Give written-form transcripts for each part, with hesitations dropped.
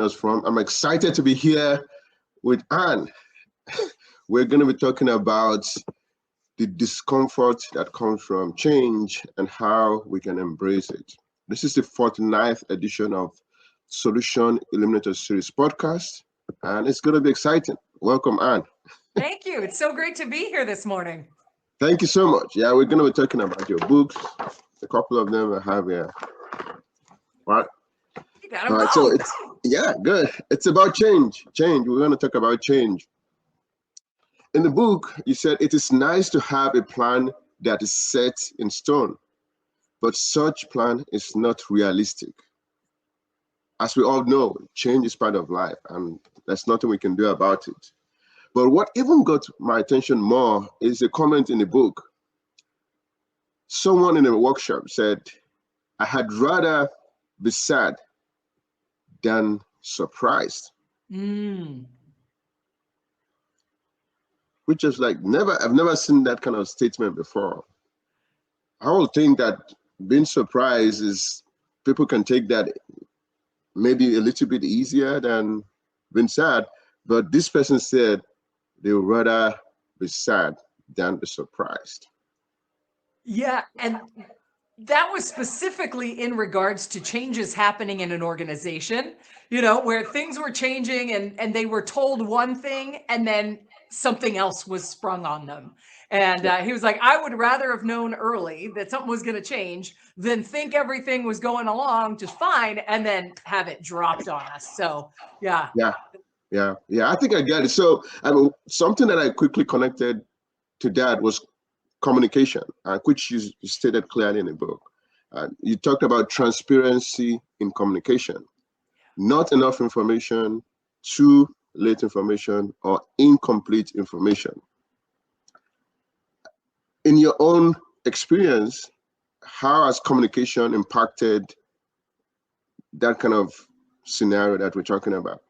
us from. I'm excited to be here with Anne. We're going to be talking about the discomfort that comes from change and how we can embrace it. This is the 49th edition of Solution Illuminators Series podcast, and it's going to be exciting. Welcome, Anne. Thank you. It's so great to be here this morning. Thank you so much. Yeah, we're going to be talking about your books. A couple of them I have here. Right. You got them All right, so it's good. It's about change. We're going to talk about change. In the book, you said it is nice to have a plan that is set in stone, but such plan is not realistic. As we all know, change is part of life, and there's nothing we can do about it. But what even got my attention more is a comment in the book. Someone in a workshop said, "I had rather be sad than surprised." Which is like I've never seen that kind of statement before. I would think that being surprised is, people can take that maybe a little bit easier than being sad, but this person said they would rather be sad than be surprised. Yeah, and that was specifically in regards to changes happening in an organization, where things were changing and they were told one thing and then something else was sprung on them. And he was like, I would rather have known early that something was going to change than think everything was going along just fine and then have it dropped on us. So, yeah. I think I get it. So, something that I quickly connected to that was communication, which you stated clearly in the book. You talked about transparency in communication. Not enough information, too late information, or incomplete information. In your own experience, how has communication impacted that kind of scenario that we're talking about?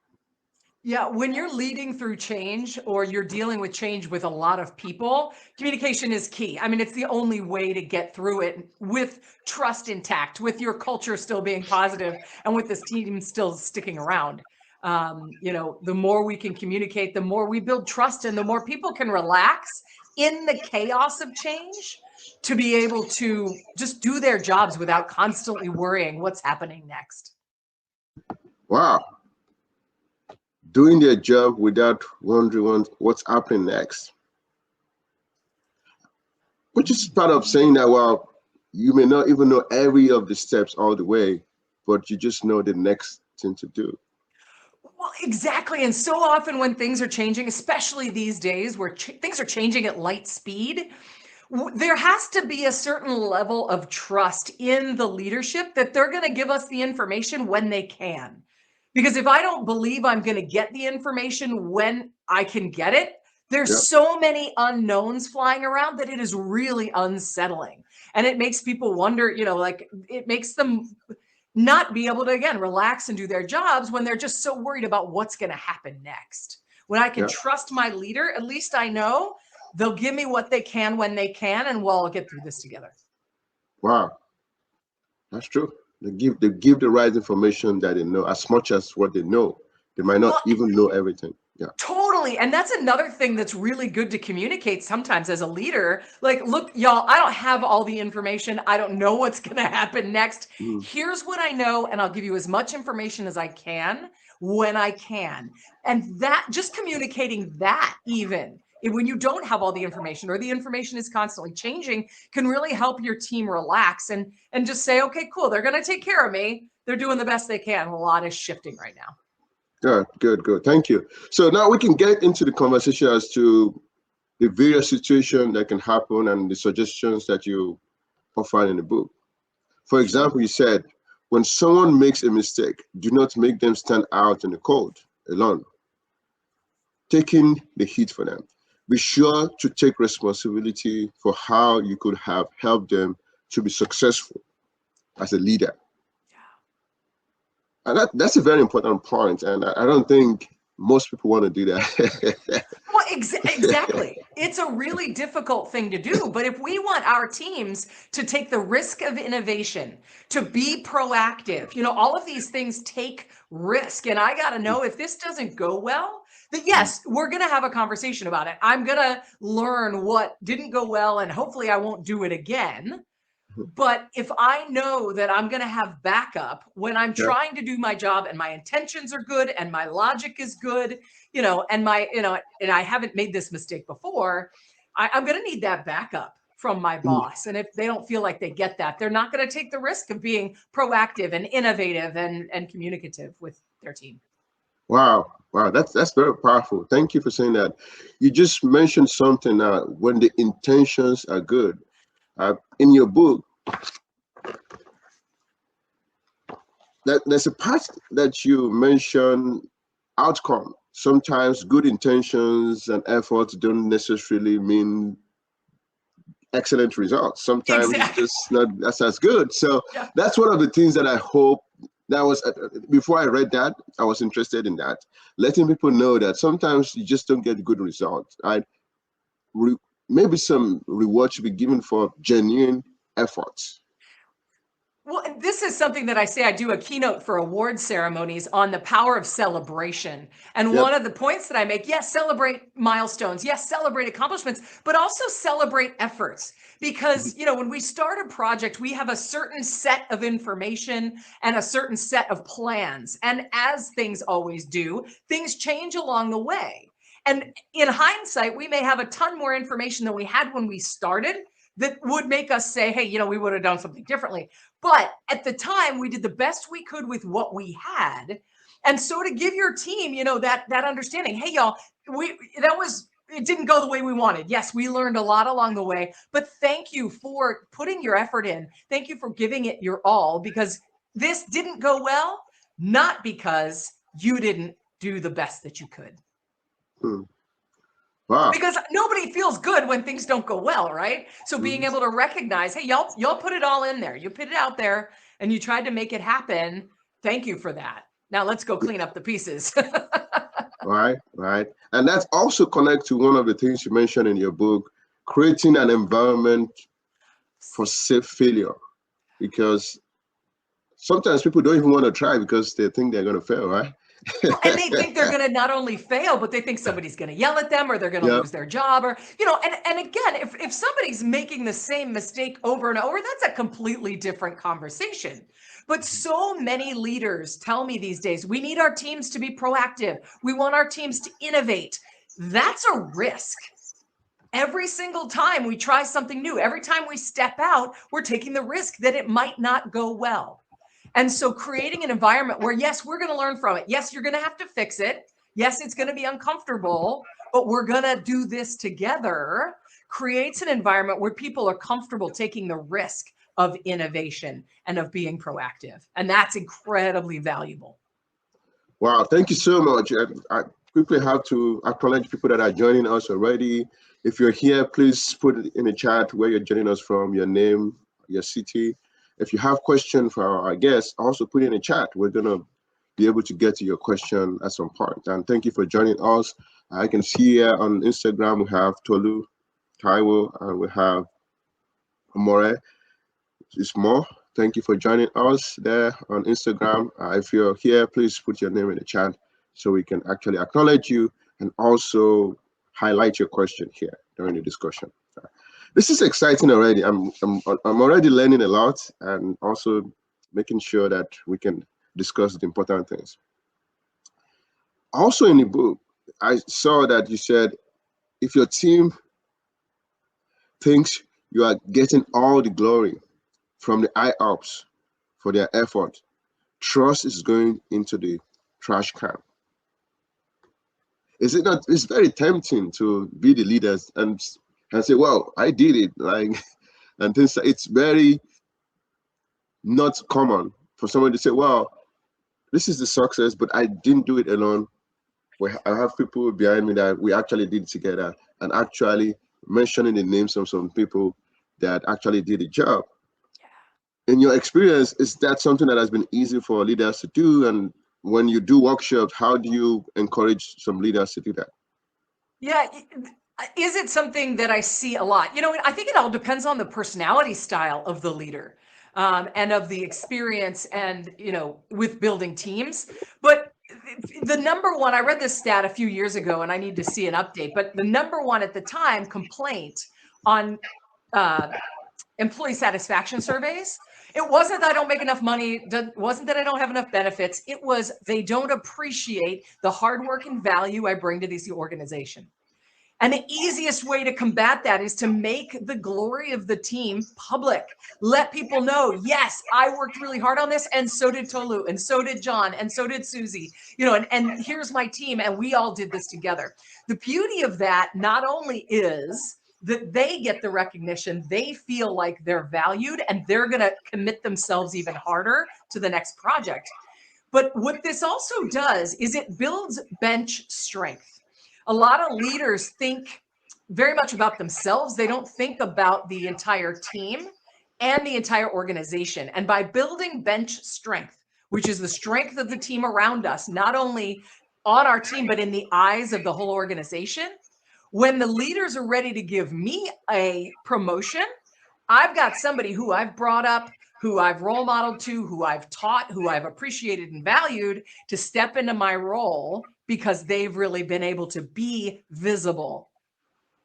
Yeah, when you're leading through change or you're dealing with change with a lot of people, communication is key. I mean, it's the only way to get through it with trust intact, with your culture still being positive, and with this team still sticking around. The more we can communicate, the more we build trust, and the more people can relax in the chaos of change to be able to just do their jobs without constantly worrying what's happening next. Wow. Doing their job without wondering what's happening next. Which is part of saying that, well, you may not even know every of the steps all the way, but you just know the next thing to do. Well, exactly. And so often when things are changing, especially these days where things are changing at light speed, there has to be a certain level of trust in the leadership that they're going to give us the information when they can. Because if I don't believe I'm going to get the information when I can get it, there's so many unknowns flying around that it is really unsettling. And it makes people wonder, it makes them not be able to, again, relax and do their jobs when they're just so worried about what's going to happen next. When I can trust my leader, at least I know they'll give me what they can when they can, and we'll all get through this together. Wow, that's true. They give the right information that they know, as much as what they know. They might not even know everything. Yeah. Totally. And that's another thing that's really good to communicate sometimes as a leader. Like, look, y'all, I don't have all the information. I don't know what's going to happen next. Here's what I know, and I'll give you as much information as I can when I can. And that, just communicating that, even when you don't have all the information or the information is constantly changing, can really help your team relax and just say, okay, cool, they're going to take care of me. They're doing the best they can. A lot is shifting right now. Good. Thank you. So now we can get into the conversation as to the various situations that can happen and the suggestions that you offer in the book. For example, you said, when someone makes a mistake, do not make them stand out in the cold alone, taking the heat for them. Be sure to take responsibility for how you could have helped them to be successful as a leader. And that's a very important point. And I don't think most people want to do that. Well, exactly. It's a really difficult thing to do. But if we want our teams to take the risk of innovation, to be proactive, all of these things take risk. And I got to know if this doesn't go well, that yes, we're going to have a conversation about it. I'm going to learn what didn't go well, and hopefully I won't do it again. But if I know that I'm going to have backup when I'm trying to do my job and my intentions are good and my logic is good, and I haven't made this mistake before, I'm going to need that backup from my boss. And if they don't feel like they get that, they're not going to take the risk of being proactive and innovative and communicative with their team. Wow, that's very powerful. Thank you for saying that. You just mentioned something when the intentions are good. In your book, there's a part that you mention outcome. Sometimes good intentions and efforts don't necessarily mean excellent results. Sometimes it's just not as good. So that's one of the things that I hope. That was before I read that, I was interested in that, letting people know that sometimes you just don't get good results. Maybe some reward should be given for genuine efforts. Well, and this is something that I say I do a keynote for award ceremonies on the power of celebration. And one of the points that I make, yes, celebrate milestones. Yes, celebrate accomplishments, but also celebrate efforts. Because, when we start a project, we have a certain set of information and a certain set of plans. And as things always do, things change along the way. And in hindsight, we may have a ton more information than we had when we started that would make us say, hey, we would have done something differently. But at the time, we did the best we could with what we had. And so to give your team, that understanding, hey, y'all, it didn't go the way we wanted. Yes, we learned a lot along the way, but thank you for putting your effort in. Thank you for giving it your all, because this didn't go well, not because you didn't do the best that you could. Wow. Because nobody feels good when things don't go well, right? So being able to recognize, hey, y'all put it all in there. You put it out there and you tried to make it happen. Thank you for that. Now let's go clean up the pieces. Right. And that's also connected to one of the things you mentioned in your book, creating an environment for safe failure. Because sometimes people don't even want to try because they think they're going to fail, right? And they think they're going to not only fail, but they think somebody's going to yell at them, or they're going to lose their job, or, and again, if somebody's making the same mistake over and over, that's a completely different conversation. But so many leaders tell me these days, we need our teams to be proactive. We want our teams to innovate. That's a risk. Every single time we try something new, every time we step out, we're taking the risk that it might not go well. And so creating an environment where, yes, we're going to learn from it. Yes, you're going to have to fix it. Yes, it's going to be uncomfortable, but we're going to do this together, creates an environment where people are comfortable taking the risk of innovation and of being proactive. And that's incredibly valuable. Wow, thank you so much. I quickly have to acknowledge people that are joining us already. If you're here, please put it in the chat where you're joining us from, your name, your city. If you have questions for our guests, also put in the chat. We're going to be able to get to your question at some point. And thank you for joining us. I can see here on Instagram, we have Tolu, Taiwo, and we have Amore. It's more. Thank you for joining us there on Instagram. If you're here, please put your name in the chat so we can actually acknowledge you and also highlight your question here during the discussion. This is exciting already. I'm already learning a lot and also making sure that we can discuss the important things. Also in the book, I saw that you said, if your team thinks you are getting all the glory from the IOPS for their effort, trust is going into the trash can. Is it not? It's very tempting to be the leaders and say, well, I did it, and things. It's very not common for someone to say, well, this is the success, but I didn't do it alone. I have people behind me that we actually did it together, and actually mentioning the names of some people that actually did the job. In your experience, is that something that has been easy for leaders to do? And when you do workshops, how do you encourage some leaders to do that? Yeah. Is it something that I see a lot? I think it all depends on the personality style of the leader, and of the experience and, with building teams. But the number one, I read this stat a few years ago and I need to see an update, but the number one at the time complaint on employee satisfaction surveys, it wasn't that I don't make enough money, it wasn't that I don't have enough benefits. It was they don't appreciate the hard work and value I bring to this organization. And the easiest way to combat that is to make the glory of the team public. Let people know, yes, I worked really hard on this, and so did Tolu, and so did John, and so did Susie. And here's my team, and we all did this together. The beauty of that not only is that they get the recognition, they feel like they're valued, and they're going to commit themselves even harder to the next project. But what this also does is it builds bench strength. A lot of leaders think very much about themselves. They don't think about the entire team and the entire organization. And by building bench strength, which is the strength of the team around us, not only on our team, but in the eyes of the whole organization, when the leaders are ready to give me a promotion, I've got somebody who I've brought up, who I've role modeled to, who I've taught, who I've appreciated and valued to step into my role because they've really been able to be visible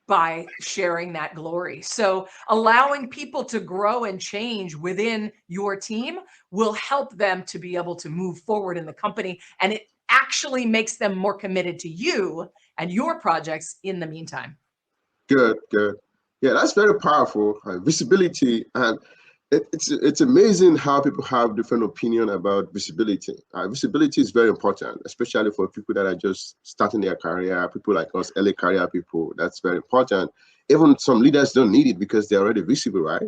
by sharing that glory. So allowing people to grow and change within your team will help them to be able to move forward in the company. And it actually makes them more committed to you and your projects in the meantime. Good, good. Yeah, that's very powerful. Visibility, and it's amazing how people have different opinion about visibility. Visibility is very important, especially for people that are just starting their career, people like us, early career people. That's very important. Even some leaders don't need it because they're already visible, right?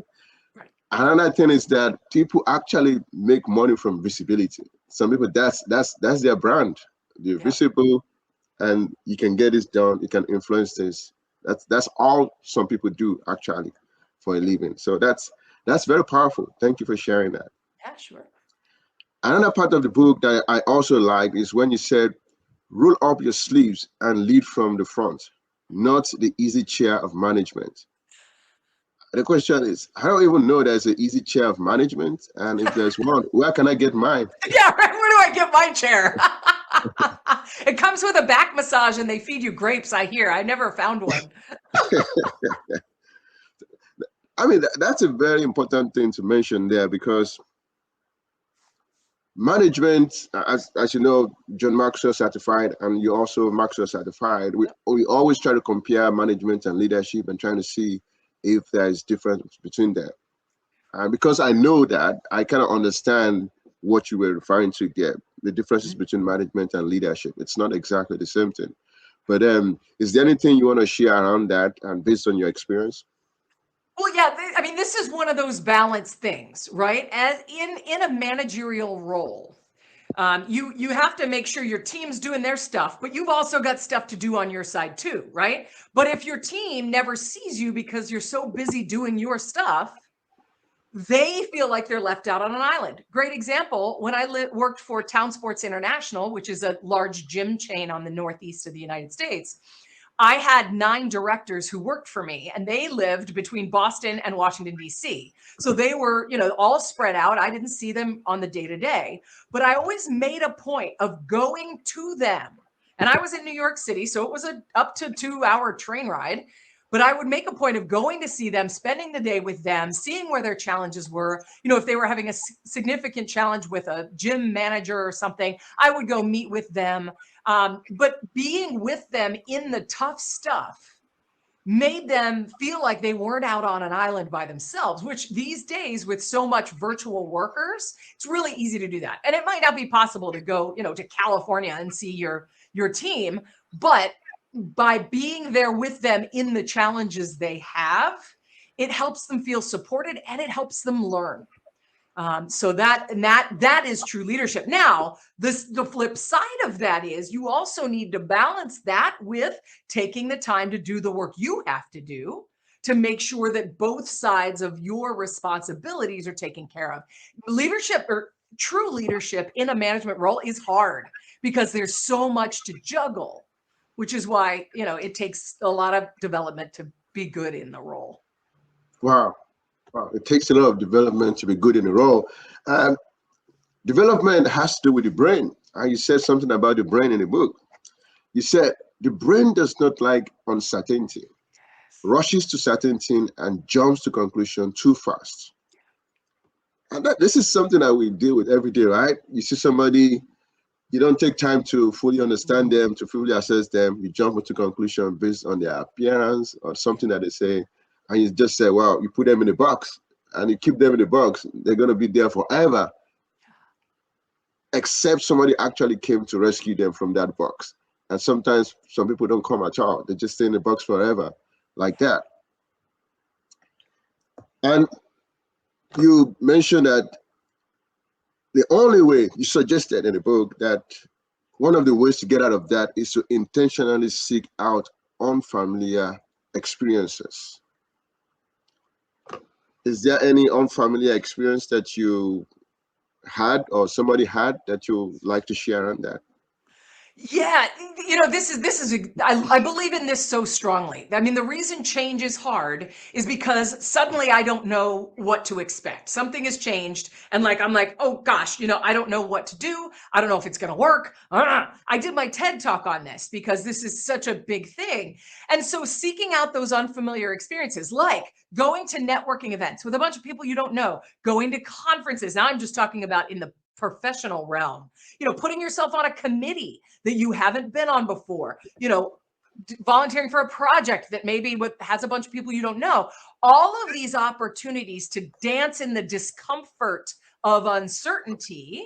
Right. Another thing is that people actually make money from visibility. Some people, that's their brand. They're visible, and you can get this done. You can influence this. That's all some people do actually for a living. So that's very powerful. Thank you for sharing that. Yeah, sure. Another part of the book that I also like is when you said, roll up your sleeves and lead from the front, not the easy chair of management. The question is, I don't even know there's an easy chair of management. And if there's one, where can I get mine? Yeah, right. Where do I get my chair? It comes with a back massage and they feed you grapes, I hear. I never found one. I mean, that's a very important thing to mention there, because management, as you know, John Maxwell certified, and you also Maxwell certified, we always try to compare management and leadership and trying to see if there is difference between them. And because I know that, I kind of understand what you were referring to there, the differences between management and leadership. It's not exactly the same thing. But is there anything you want to share around that, and based on your experience? Well, yeah, I mean, this is one of those balance things, right? As in a managerial role, you have to make sure your team's doing their stuff, but you've also got stuff to do on your side too, right? But if your team never sees you because you're so busy doing your stuff, they feel like they're left out on an island. Great example, when I worked for Town Sports International, which is a large gym chain on the northeast of the United States, I had 9 directors who worked for me, and they lived between Boston and Washington, D.C. So they were, all spread out. I didn't see them on the day-to-day, but I always made a point of going to them. And I was in New York City, so it was a up to 2-hour train ride. But I would make a point of going to see them, spending the day with them, seeing where their challenges were. If they were having a significant challenge with a gym manager or something, I would go meet with them. But being with them in the tough stuff made them feel like they weren't out on an island by themselves, which these days with so much virtual workers, it's really easy to do that. And it might not be possible to go, to California and see your team, but by being there with them in the challenges they have, it helps them feel supported and it helps them learn. So that is true leadership. Now, the flip side of that is you also need to balance that with taking the time to do the work you have to do to make sure that both sides of your responsibilities are taken care of. Leadership, or true leadership in a management role is hard because there's so much to juggle, which is why, it takes a lot of development to be good in the role. Wow. Wow. It takes a lot of development to be good in the role. Development has to do with the brain. You said something about the brain in the book. You said the brain does not like uncertainty, rushes to certainty, and jumps to conclusion too fast. And this is something that we deal with every day, right? You see somebody, you don't take time to fully understand them, to fully assess them. You jump into conclusion based on their appearance or something that they say, and you just say, "Wow!" You put them in a box, and you keep them in the box. They're going to be there forever, except somebody actually came to rescue them from that box. And sometimes some people don't come at all. They just stay in the box forever, like that. And you mentioned that the only way, you suggested in the book that one of the ways to get out of that is to intentionally seek out unfamiliar experiences. Is there any unfamiliar experience that you had or somebody had that you like to share on that? Yeah, I believe in this so strongly. I mean, the reason change is hard is because suddenly I don't know what to expect. Something has changed, and I'm like, oh gosh, I don't know what to do. I don't know if it's going to work. I did my TED talk on this because this is such a big thing. And so seeking out those unfamiliar experiences, like going to networking events with a bunch of people you don't know, going to conferences. Now I'm just talking about in the professional realm, putting yourself on a committee that you haven't been on before, volunteering for a project that maybe has a bunch of people you don't know. All of these opportunities to dance in the discomfort of uncertainty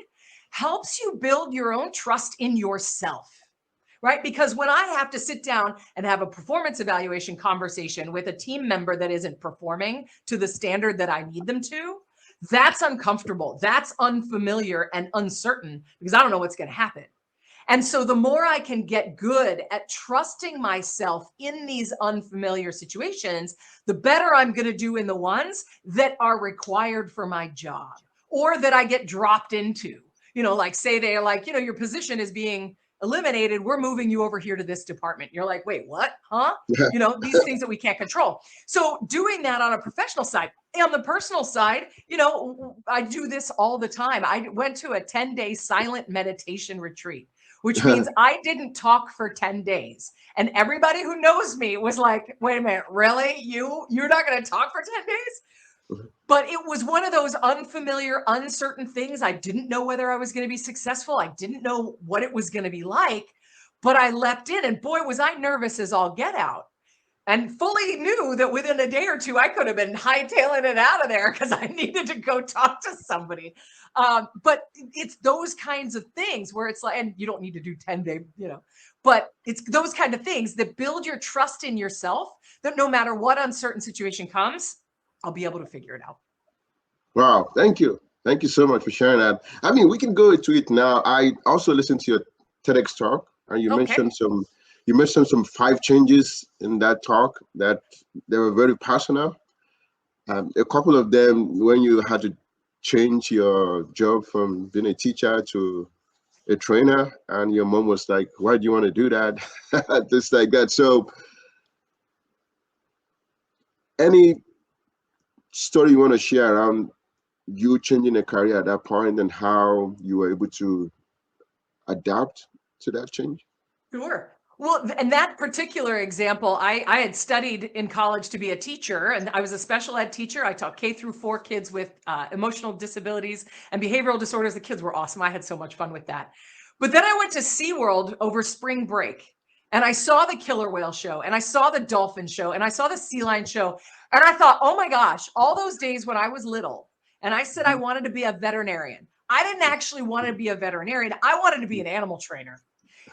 helps you build your own trust in yourself, right? Because when I have to sit down and have a performance evaluation conversation with a team member that isn't performing to the standard that I need them to, that's uncomfortable. That's unfamiliar and uncertain because I don't know what's going to happen. And so the more I can get good at trusting myself in these unfamiliar situations, the better I'm going to do in the ones that are required for my job or that I get dropped into. Like say they're like, your position is being eliminated. We're moving you over here to this department. You're like, wait, what? Huh? These things that we can't control. So doing that on a professional side. On the personal side, I do this all the time. I went to a 10-day silent meditation retreat, which means I didn't talk for 10 days. And everybody who knows me was like, wait a minute, really? You're not going to talk for 10 days? But it was one of those unfamiliar, uncertain things. I didn't know whether I was going to be successful. I didn't know what it was going to be like, but I leapt in and boy, was I nervous as all get out. And fully knew that within a day or two, I could have been hightailing it out of there because I needed to go talk to somebody. But it's those kinds of things where it's like, and you don't need to do 10-day, but it's those kind of things that build your trust in yourself that no matter what uncertain situation comes, I'll be able to figure it out. Wow, thank you. Thank you so much for sharing that. I mean, we can go into it now. I also listened to your TEDx talk, and you mentioned some 5 changes in that talk that they were very personal. A couple of them, when you had to change your job from being a teacher to a trainer, and your mom was like, "Why do you want to do that?" Just like that. So, any story you want to share around you changing a career at that point and how you were able to adapt to that change? Sure. Well, and that particular example, I had studied in college to be a teacher, and I was a special ed teacher. I taught K-4 kids with emotional disabilities and behavioral disorders. The kids were awesome. I had so much fun with that. But then I went to SeaWorld over spring break, and I saw the killer whale show, and I saw the dolphin show, and I saw the sea lion show. And I thought, oh my gosh, all those days when I was little, and I said I wanted to be a veterinarian. I didn't actually want to be a veterinarian. I wanted to be an animal trainer.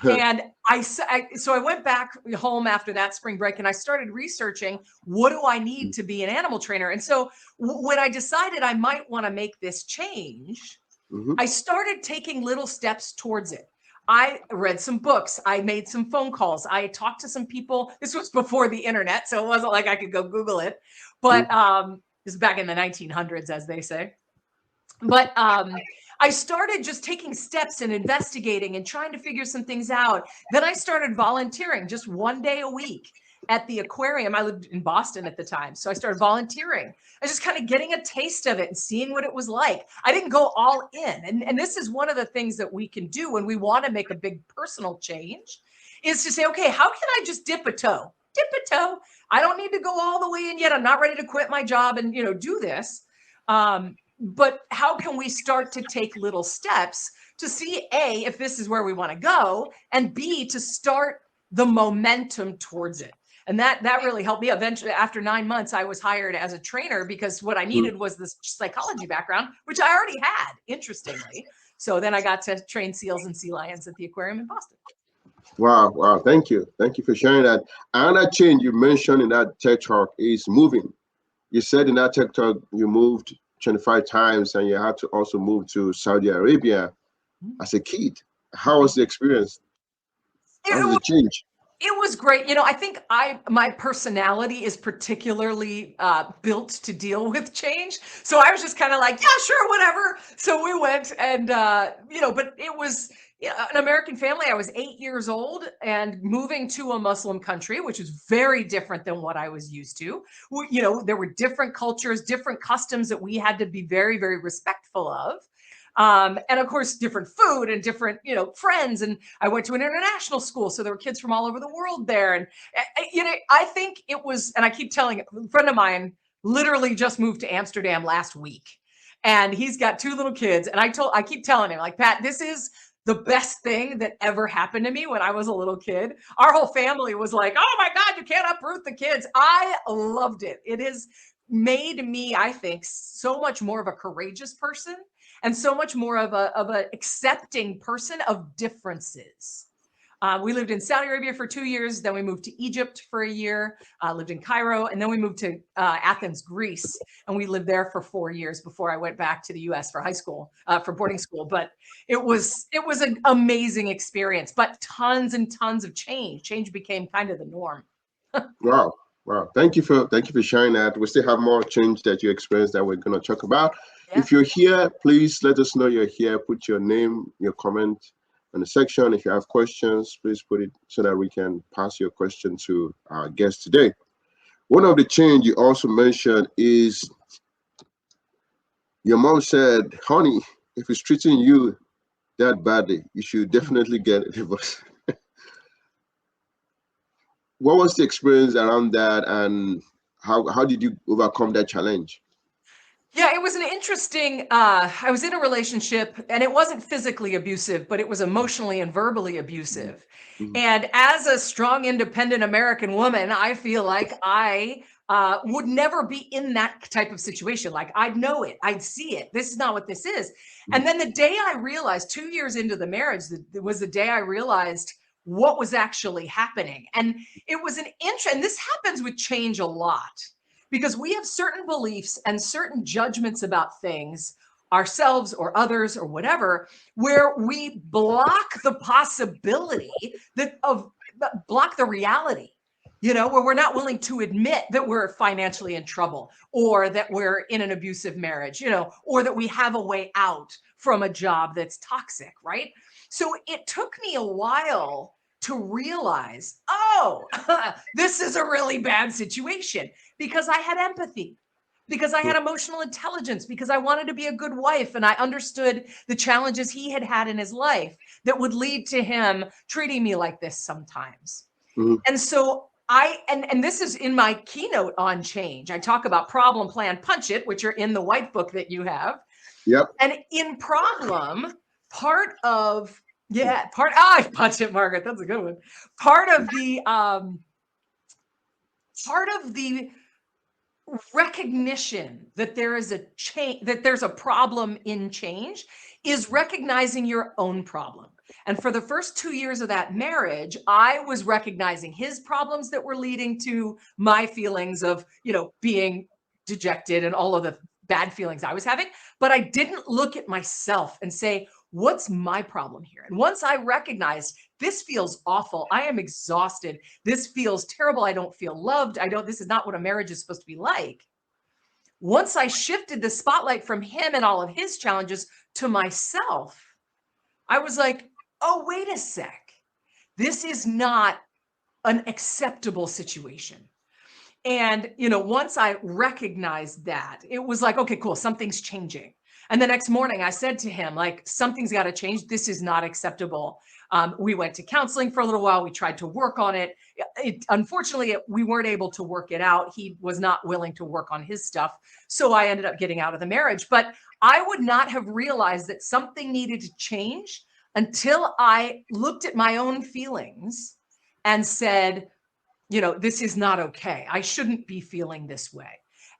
And so I went back home after that spring break and I started researching, what do I need to be an animal trainer? And so when I decided I might want to make this change, I started taking little steps towards it. I read some books. I made some phone calls. I talked to some people. This was before the internet, so it wasn't like I could go Google it. But this is back in the 1900s, as they say. But I started just taking steps and investigating and trying to figure some things out. Then I started volunteering just 1 day a week at the aquarium. I lived in Boston at the time. So I started volunteering. I was just kind of getting a taste of it and seeing what it was like. I didn't go all in. And this is one of the things that we can do when we want to make a big personal change, is to say, okay, how can I just dip a toe? Dip a toe. I don't need to go all the way in yet. I'm not ready to quit my job and, do this. But how can we start to take little steps to see, A, if this is where we want to go, and B, to start the momentum towards it. And that really helped me. Eventually, after 9 months, I was hired as a trainer because what I needed was this psychology background, which I already had, interestingly. So then I got to train seals and sea lions at the aquarium in Boston. Wow. Thank you for sharing that. Another change you mentioned in that TED Talk is moving. You said in that TED Talk you moved 25 times and you had to also move to Saudi Arabia as a kid. How was the experience? How was the change? It was great. I think my personality is particularly built to deal with change. So I was just kind of like, yeah, sure, whatever. So we went and, but it was an American family. I was 8 years old and moving to a Muslim country, which is very different than what I was used to. There were different cultures, different customs that we had to be very, very respectful of. And of course, different food and different, friends. And I went to an international school. So there were kids from all over the world there. And, I think it was, and I keep telling a friend of mine literally just moved to Amsterdam last week. And he's got 2 little kids. And I keep telling him, like, Pat, this is the best thing that ever happened to me when I was a little kid. Our whole family was like, oh my God, you can't uproot the kids. I loved it. It has made me, I think, so much more of a courageous person and so much more of a accepting person of differences. We lived in Saudi Arabia for 2 years. Then we moved to Egypt for a year, lived in Cairo. And then we moved to Athens, Greece. And we lived there for 4 years before I went back to the US for high school, for boarding school. But it was an amazing experience, but tons and tons of change. Change became kind of the norm. Wow. Thank you for sharing that. We still have more change that you experienced that we're going to talk about. Yeah. If you're here, please let us know you're here. Put your name, your comment in the section. If you have questions, please put it so that we can pass your question to our guest today. One of the change you also mentioned is your mom said, honey, if it's treating you that badly, you should definitely get a divorce. What was the experience around that, and how did you overcome that challenge? Yeah, it was an interesting, I was in a relationship and it wasn't physically abusive, but it was emotionally and verbally abusive. Mm-hmm. And as a strong, independent American woman, I feel like I would never be in that type of situation. Like, I'd know it, I'd see it. This is not what this is. Mm-hmm. And then the day I realized, 2 years into the marriage, was the day I realized what was actually happening. And it was and this happens with change a lot. Because we have certain beliefs and certain judgments about things, ourselves or others or whatever, where we block the possibility block the reality, where we're not willing to admit that we're financially in trouble, or that we're in an abusive marriage, or that we have a way out from a job that's toxic, right? So it took me a while to realize, this is a really bad situation, because I had empathy, because I had emotional intelligence, because I wanted to be a good wife. And I understood the challenges he had had in his life that would lead to him treating me like this sometimes. Mm-hmm. And so and this is in my keynote on change. I talk about problem, plan, punch it, which are in the white book that you have. Yep. And in problem, punch it, Margaret. That's a good one. Part of the recognition that there is a change, that there's a problem in change, is recognizing your own problem. And for the first 2 years of that marriage, I was recognizing his problems that were leading to my feelings of, being dejected and all of the bad feelings I was having. But I didn't look at myself and say, what's my problem here? And once I recognized, this feels awful, I am exhausted, this feels terrible, I don't feel loved, this is not what a marriage is supposed to be like, once I shifted the spotlight from him and all of his challenges to myself, I was like, oh, wait a sec. This is not an acceptable situation. And, once I recognized that, it was like, okay, cool, something's changing. And the next morning I said to him, like, something's got to change. This is not acceptable. We went to counseling for a little while. We tried to work on it. Unfortunately, we weren't able to work it out. He was not willing to work on his stuff. So I ended up getting out of the marriage. But I would not have realized that something needed to change until I looked at my own feelings and said, this is not okay. I shouldn't be feeling this way.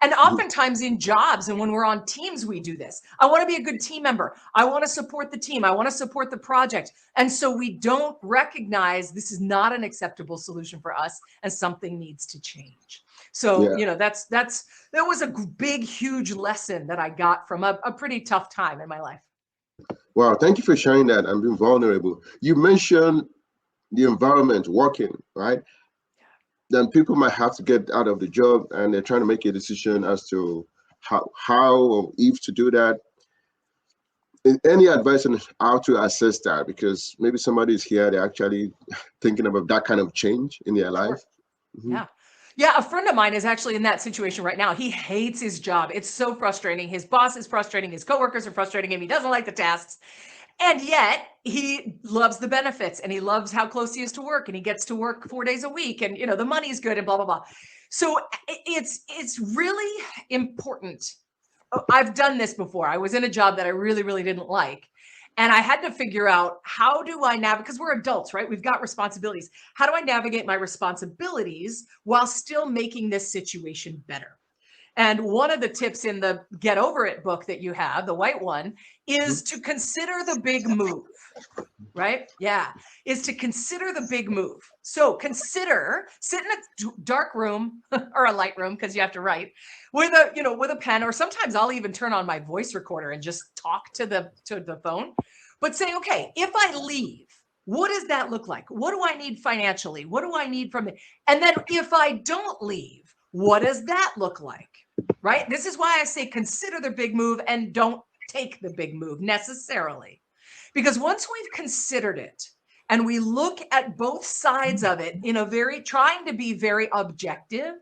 And oftentimes in jobs and when we're on teams, we do this. I want to be a good team member. I want to support the team. I want to support the project. And so we don't recognize this is not an acceptable solution for us and something needs to change. So, that was a big, huge lesson that I got from a pretty tough time in my life. Wow, thank you for sharing that and being vulnerable. You mentioned the environment, working, right? Then people might have to get out of the job and they're trying to make a decision as to how or if to do that. Any advice on how to assess that? Because maybe somebody's here, they're actually thinking about that kind of change in their life. Sure. Yeah, a friend of mine is actually in that situation right now. He hates his job. It's so frustrating. His boss is frustrating. His coworkers are frustrating him. He doesn't like the tasks. And yet he loves the benefits and he loves how close he is to work and he gets to work 4 days a week and, the money's good and blah, blah, blah. So it's really important. I've done this before. I was in a job that I really, really didn't like. And I had to figure out, how do I navigate, because we're adults, right? We've got responsibilities. How do I navigate my responsibilities while still making this situation better? And one of the tips in the Get Over It book that you have, the white one, is to consider the big move, right? Yeah, is to consider the big move. So sit in a dark room or a light room, because you have to write with a pen, or sometimes I'll even turn on my voice recorder and just talk to the phone. But say, okay, if I leave, what does that look like? What do I need financially? What do I need from it? And then if I don't leave, what does that look like? Right? This is why I say consider the big move and don't take the big move necessarily. Because once we've considered it and we look at both sides of it trying to be very objective,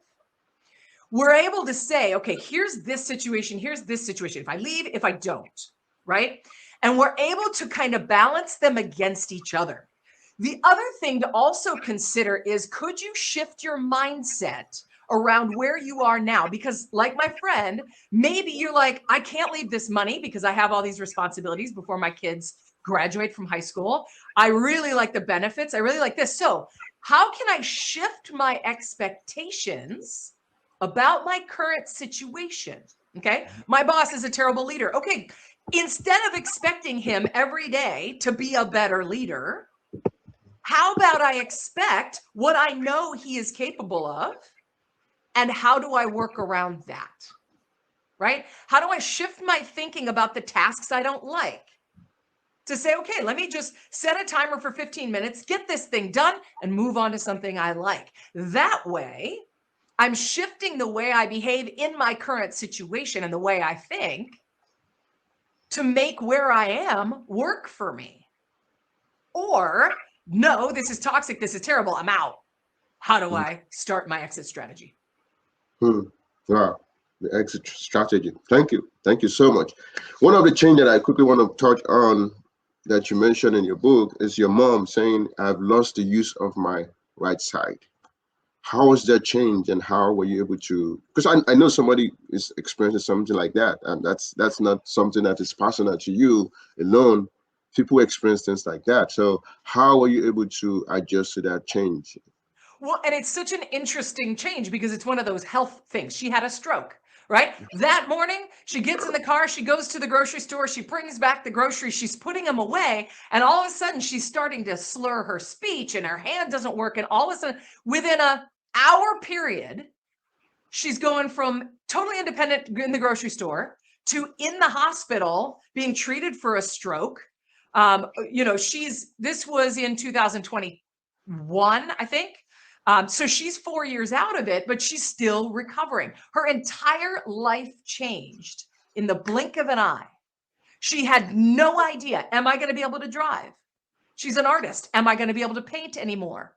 we're able to say, okay, here's this situation. Here's this situation. If I leave, if I don't, right? And we're able to kind of balance them against each other. The other thing to also consider is, could you shift your mindset around where you are now? Because like my friend, maybe you're like, I can't leave this money because I have all these responsibilities before my kids graduate from high school. I really like the benefits. I really like this. So how can I shift my expectations about my current situation? Okay. My boss is a terrible leader. Okay. Instead of expecting him every day to be a better leader, how about I expect what I know he is capable of? And how do I work around that? Right? How do I shift my thinking about the tasks I don't like to say, okay, let me just set a timer for 15 minutes, get this thing done, and move on to something I like. That way, I'm shifting the way I behave in my current situation and the way I think to make where I am work for me. Or, no, this is toxic, this is terrible, I'm out. How do I start my exit strategy? Wow, the exit strategy. Thank you. Thank you so much. One of the changes that I quickly want to touch on that you mentioned in your book is your mom saying, I've lost the use of my right side. How was that change and how were you able to, because I know somebody is experiencing something like that, and that's not something that is personal to you alone. People experience things like that. So how were you able to adjust to that change? Well, and it's such an interesting change because it's one of those health things. She had a stroke, right? That morning, she gets in the car, she goes to the grocery store, she brings back the groceries, she's putting them away, and all of a sudden she's starting to slur her speech and her hand doesn't work. And all of a sudden, within an hour period, she's going from totally independent in the grocery store to in the hospital being treated for a stroke. This was in 2021, I think. So she's 4 years out of it, but she's still recovering. Her entire life changed in the blink of an eye. She had no idea, am I going to be able to drive? She's an artist. Am I going to be able to paint anymore?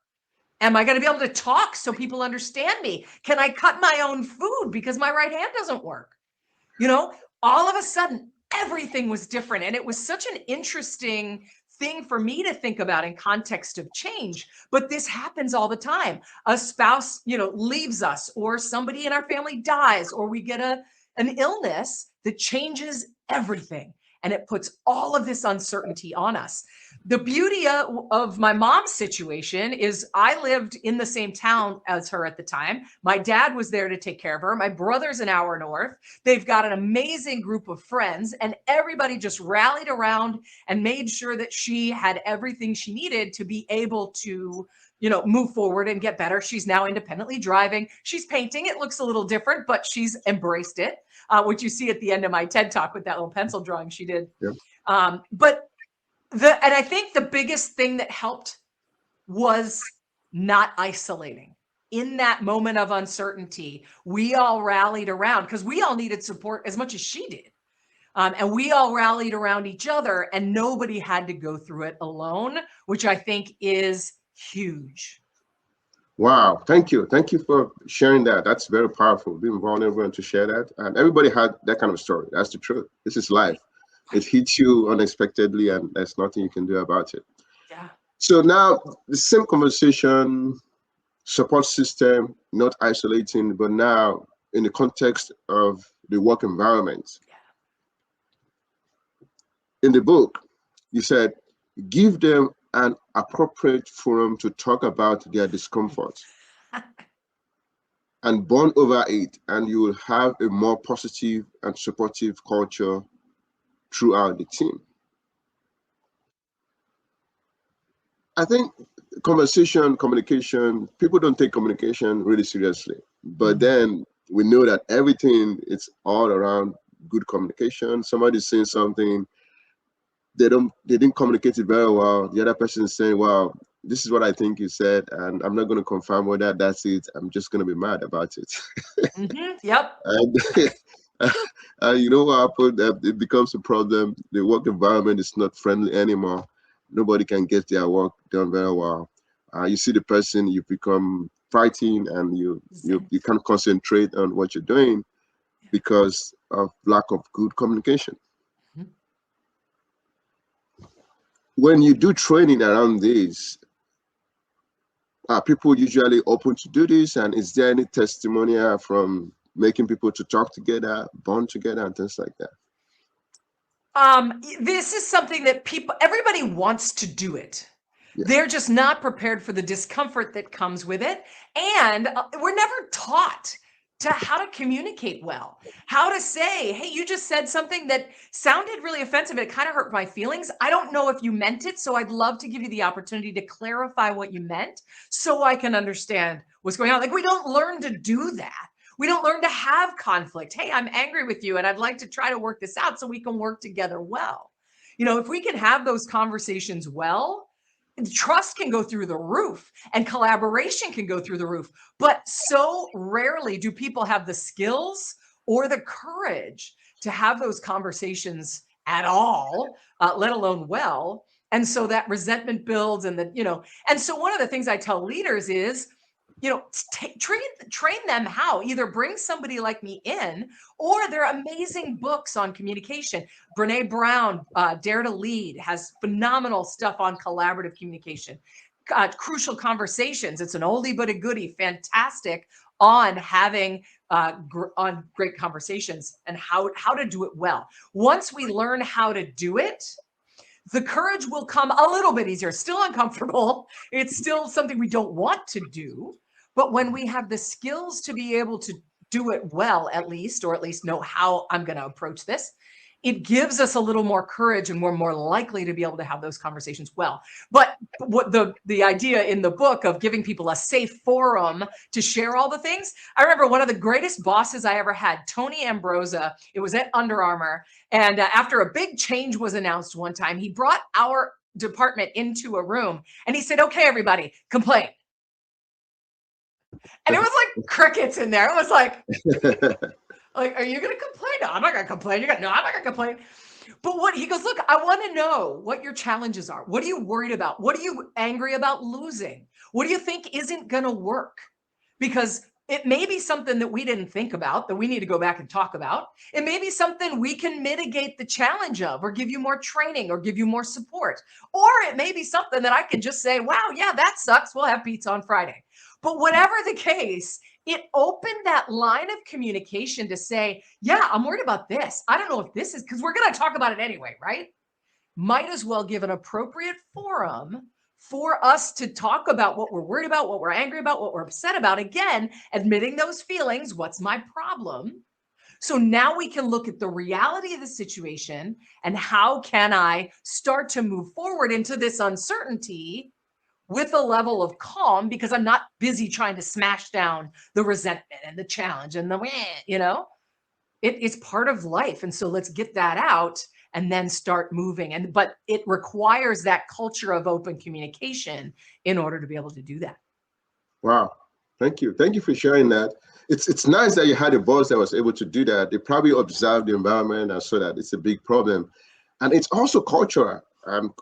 Am I going to be able to talk so people understand me? Can I cut my own food because my right hand doesn't work? You know, all of a sudden, everything was different. And it was such an interesting thing for me to think about in context of change. But this happens all the time. A spouse, leaves us, or somebody in our family dies, or we get an illness that changes everything. And it puts all of this uncertainty on us. The beauty of my mom's situation is I lived in the same town as her at the time. My dad was there to take care of her. My brother's an hour north. They've got an amazing group of friends, and everybody just rallied around and made sure that she had everything she needed to be able to move forward and get better. She's now independently driving. She's painting. It looks a little different, but she's embraced it, which you see at the end of my TED Talk with that little pencil drawing she did. Yep. And I think the biggest thing that helped was not isolating. In that moment of uncertainty, we all rallied around because we all needed support as much as she did. And we all rallied around each other, and nobody had to go through it alone, which I think is huge. Wow. Thank you. Thank you for sharing that. That's very powerful, being vulnerable and to share that. And everybody had that kind of story. That's the truth. This is life. It hits you unexpectedly, and there's nothing you can do about it. Yeah. So now the same conversation, support system, not isolating, but now in the context of the work environment. Yeah. In the book, you said, give them an appropriate forum to talk about their discomfort and bond over it, and you will have a more positive and supportive culture throughout the team. I think communication, people don't take communication really seriously, but then we know that everything is all around good communication. Somebody's saying something, they didn't communicate it very well. The other person is saying, well, this is what I think you said, and I'm not going to confirm whether that's it. I'm just going to be mad about it. Yep. And you know what happened? It becomes a problem. The work environment is not friendly anymore. Nobody can get their work done very well. You see the person, you become fighting, and you can't concentrate on what you're doing because of lack of good communication. When you do training around this, are people usually open to do this? And is there any testimonial from making people to talk together, bond together, and things like that? This is something that everybody wants to do it. Yeah. They're just not prepared for the discomfort that comes with it. And we're never taught how to communicate well, how to say, hey, you just said something that sounded really offensive. It kind of hurt my feelings. I don't know if you meant it. So I'd love to give you the opportunity to clarify what you meant so I can understand what's going on. Like, we don't learn to do that. We don't learn to have conflict. Hey, I'm angry with you and I'd like to try to work this out so we can work together well. If we can have those conversations well, trust can go through the roof and collaboration can go through the roof. But so rarely do people have the skills or the courage to have those conversations at all, let alone well. And so that resentment builds, and and so one of the things I tell leaders is, train them how. Either bring somebody like me in, or there are amazing books on communication. Brene Brown, Dare to Lead, has phenomenal stuff on collaborative communication. Crucial Conversations, it's an oldie but a goodie, fantastic on having on great conversations and how to do it well. Once we learn how to do it, the courage will come a little bit easier. Still uncomfortable. It's still something we don't want to do. But when we have the skills to be able to do it well, or at least know how I'm going to approach this, it gives us a little more courage, and we're more likely to be able to have those conversations well. But what the idea in the book of giving people a safe forum to share all the things, I remember one of the greatest bosses I ever had, Tony Ambrosa. It was at Under Armour. And after a big change was announced one time, he brought our department into a room and he said, okay, everybody, complain. And it was like crickets in there. It was like, are you going to complain? No, I'm not going to complain. No, I'm not going to complain. But what he goes, look, I want to know what your challenges are. What are you worried about? What are you angry about losing? What do you think isn't going to work? Because it may be something that we didn't think about that we need to go back and talk about. It may be something we can mitigate the challenge of, or give you more training, or give you more support. Or it may be something that I can just say, wow, yeah, that sucks. We'll have pizza on Friday. But whatever the case, it opened that line of communication to say, yeah, I'm worried about this. I don't know if this is, because we're going to talk about it anyway, right? Might as well give an appropriate forum for us to talk about what we're worried about, what we're angry about, what we're upset about. Again, admitting those feelings. What's my problem? So now we can look at the reality of the situation and how can I start to move forward into this uncertainty with a level of calm, because I'm not busy trying to smash down the resentment and the challenge and it's part of life. And so let's get that out and then start moving. But it requires that culture of open communication in order to be able to do that. Wow. Thank you. Thank you for sharing that. It's nice that you had a boss that was able to do that. They probably observed the environment and saw that it's a big problem. And it's also cultural.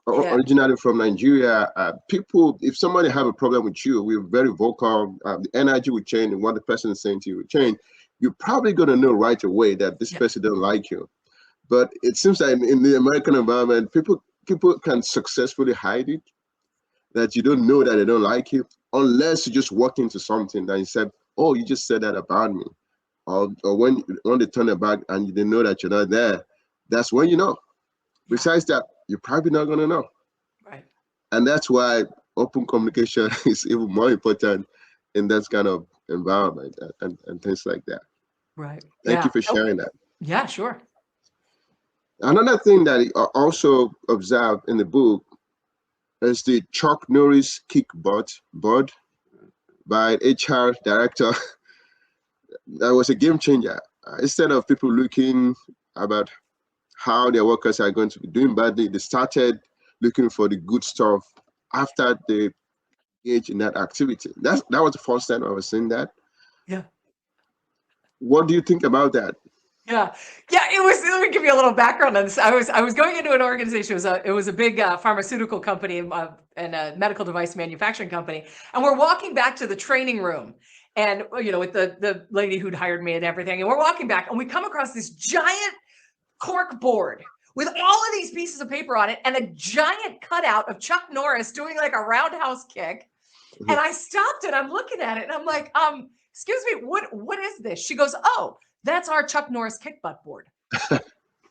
Originally from Nigeria. People, if somebody have a problem with you, we're very vocal. The energy will change, and what the person is saying to you will change. You're probably going to know right away that this person doesn't like you. But it seems that in the American environment, people can successfully hide it, that you don't know that they don't like you, unless you just walk into something that you said, oh, you just said that about me. Or when they turn their back and you didn't know that you're not there, that's when you know. Besides that, you're probably not going to know. Right. And that's why open communication is even more important in that kind of environment and things like that. Right. Thank you for sharing that. Yeah, sure. Another thing that I also observed in the book is the Chuck Norris kick board by HR director. That was a game changer. Instead of people looking about how their workers are going to be doing badly, they started looking for the good stuff after they engage in that activity. That was the first time I was seeing that. Yeah. What do you think about that? Yeah, it was. Let me give you a little background on this. I was going into an organization. It was a big pharmaceutical company and a medical device manufacturing company. And we're walking back to the training room, and with the lady who'd hired me and everything. And we're walking back, and we come across this giant cork board with all of these pieces of paper on it, and a giant cutout of Chuck Norris doing like a roundhouse kick. Mm-hmm. And I stopped and I'm looking at it, and I'm like, excuse me, what is this? She goes, oh, that's our Chuck Norris kick butt board. And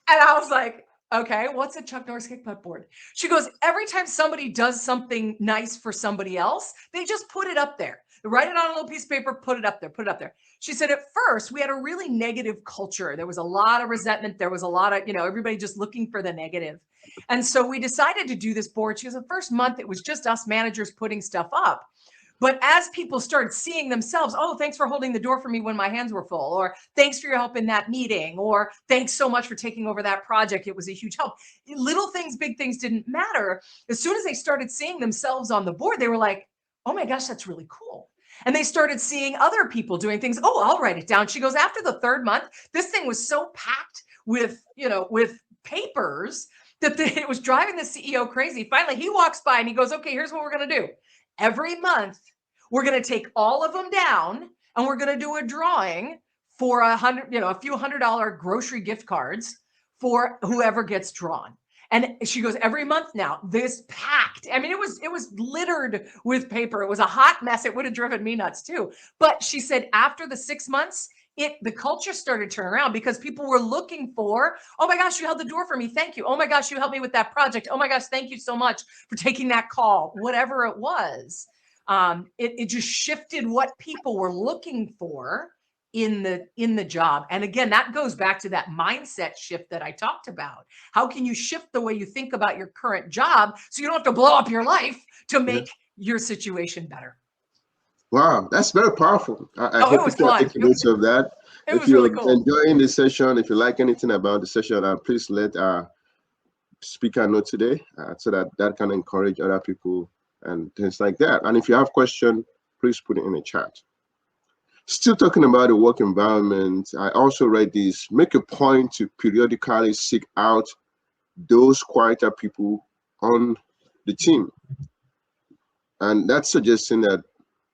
I was like, okay, what's a Chuck Norris kick butt board? She goes, every time somebody does something nice for somebody else, they just put it up there. They write it on a little piece of paper, put it up there. She said, at first, we had a really negative culture. There was a lot of resentment. There was a lot of, everybody just looking for the negative. And so we decided to do this board. She goes, the first month, it was just us managers putting stuff up. But as people started seeing themselves, oh, thanks for holding the door for me when my hands were full, or thanks for your help in that meeting, or thanks so much for taking over that project. It was a huge help. Little things, big things didn't matter. As soon as they started seeing themselves on the board, they were like, oh my gosh, that's really cool. And they started seeing other people doing things. Oh, I'll write it down. She goes, after the third month, this thing was so packed with papers that it was driving the CEO crazy. Finally, he walks by and he goes, okay, here's what we're going to do. Every month, we're going to take all of them down and we're going to do a drawing for a few $100 grocery gift cards for whoever gets drawn. And she goes, every month now, this packed. I mean, it was littered with paper. It was a hot mess. It would have driven me nuts too. But she said after the 6 months, the culture started to turn around because people were looking for, oh my gosh, you held the door for me. Thank you. Oh my gosh, you helped me with that project. Oh my gosh, thank you so much for taking that call, whatever it was. It just shifted what people were looking for in the job. And again, that goes back to that mindset shift that I talked about. How can you shift the way you think about your current job so you don't have to blow up your life to make your situation better? Wow, that's very powerful. I hope you can take notes of that. If you're really cool. Enjoying the session, if you like anything about the session, please let our speaker know today so that can encourage other people and things like that. And if you have questions, please put it in the chat. Still talking about the work environment, I also read this: make a point to periodically seek out those quieter people on the team. And that's suggesting that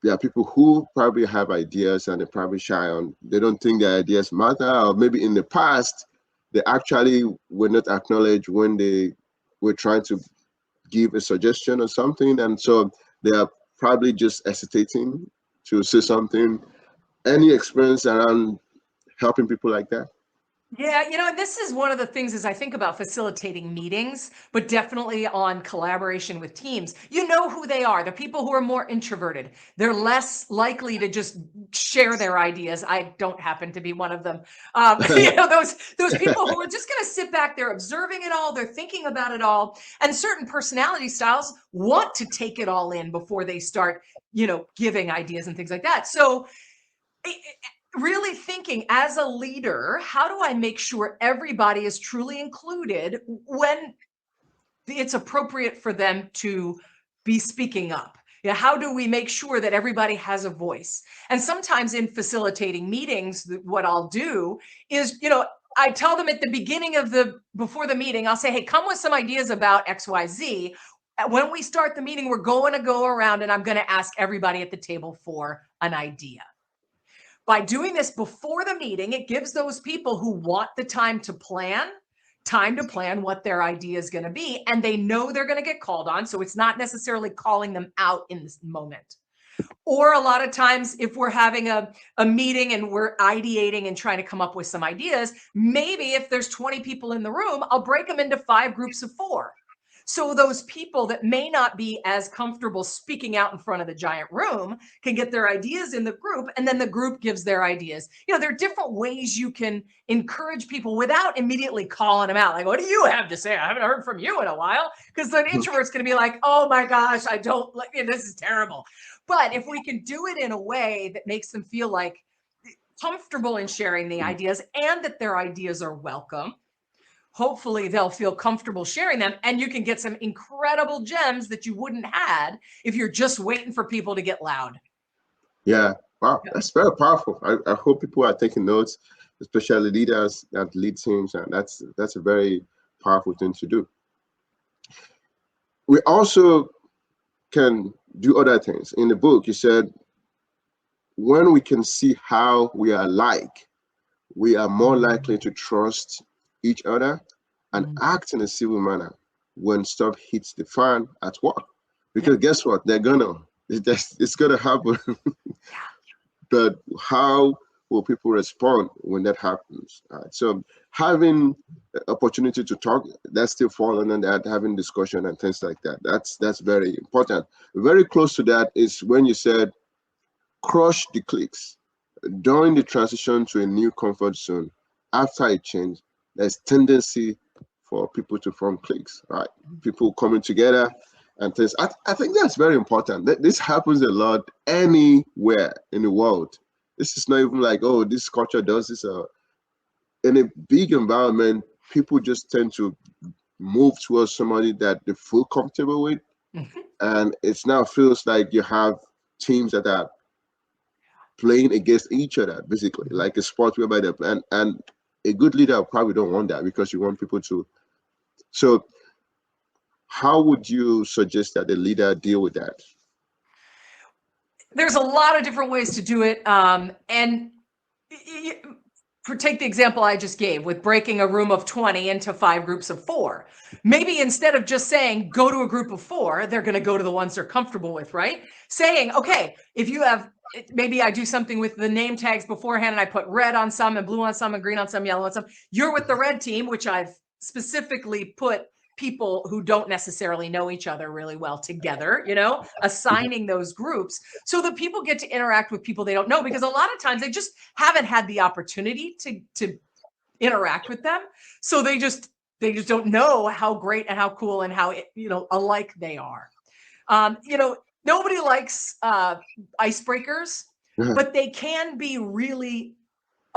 there are people who probably have ideas and they're probably shy on, they don't think their ideas matter, or maybe in the past, they actually were not acknowledged when they were trying to give a suggestion or something. And so they are probably just hesitating to say something. Any experience around helping people like that? Yeah, and this is one of the things as I think about facilitating meetings, but definitely on collaboration with teams. You know who they are, the people who are more introverted. They're less likely to just share their ideas. I don't happen to be one of them. Those people who are just going to sit back, they're observing it all, they're thinking about it all. And certain personality styles want to take it all in before they start, giving ideas and things like that. So really thinking as a leader, how do I make sure everybody is truly included when it's appropriate for them to be speaking up? How do we make sure that everybody has a voice? And sometimes in facilitating meetings, what I'll do is, I tell them at the beginning before the meeting, I'll say, hey, come with some ideas about XYZ. When we start the meeting, we're going to go around and I'm going to ask everybody at the table for an idea. By doing this before the meeting, it gives those people who want the time to plan what their idea is going to be. And they know they're going to get called on. So it's not necessarily calling them out in this moment. Or a lot of times, if we're having a meeting and we're ideating and trying to come up with some ideas, maybe if there's 20 people in the room, I'll break them into 5 groups of 4. So those people that may not be as comfortable speaking out in front of the giant room can get their ideas in the group, and then the group gives their ideas. There are different ways you can encourage people without immediately calling them out. Like, what do you have to say? I haven't heard from you in a while. Because the introvert's going to be like, oh my gosh, I don't like this is terrible. But if we can do it in a way that makes them feel like comfortable in sharing the ideas and that their ideas are welcome, hopefully they'll feel comfortable sharing them, and you can get some incredible gems that you wouldn't had if you're just waiting for people to get loud. Yeah, wow, that's very powerful. I hope people are taking notes, especially leaders that lead teams, and that's a very powerful thing to do. We also can do other things. In the book, you said, when we can see how we are alike, we are more likely to trust each other and act in a civil manner when stuff hits the fan at work. Because guess what? It's gonna happen. But how will people respond when that happens? So having opportunity to talk, that's still falling under that, having discussion and things like that. That's very important. Very close to that is when you said, crush the cliques. During the transition to a new comfort zone, after a change, there's tendency for people to form cliques, right? People coming together and things. I think that's very important. This happens a lot anywhere in the world. This is not even like, oh, this culture does this. In a big environment, people just tend to move towards somebody that they feel comfortable with. And it's now feels like you have teams that are playing against each other, basically, like a sport whereby they play. And a good leader probably don't want that, because you want people to. So how would you suggest that the leader deal with that? There's a lot of different ways to do it. Take the example I just gave with breaking a room of 20 into 5 groups of 4. Maybe instead of just saying, go to a group of 4, they're going to go to the ones they're comfortable with, right? Saying, okay, if you have, maybe I do something with the name tags beforehand and I put red on some and blue on some and green on some, yellow on some. You're with the red team, which I've specifically put people who don't necessarily know each other really well together, assigning those groups so that people get to interact with people they don't know, because a lot of times they just haven't had the opportunity to interact with them. So they just don't know how great and how cool and how, alike they are. Nobody likes icebreakers, but they can be really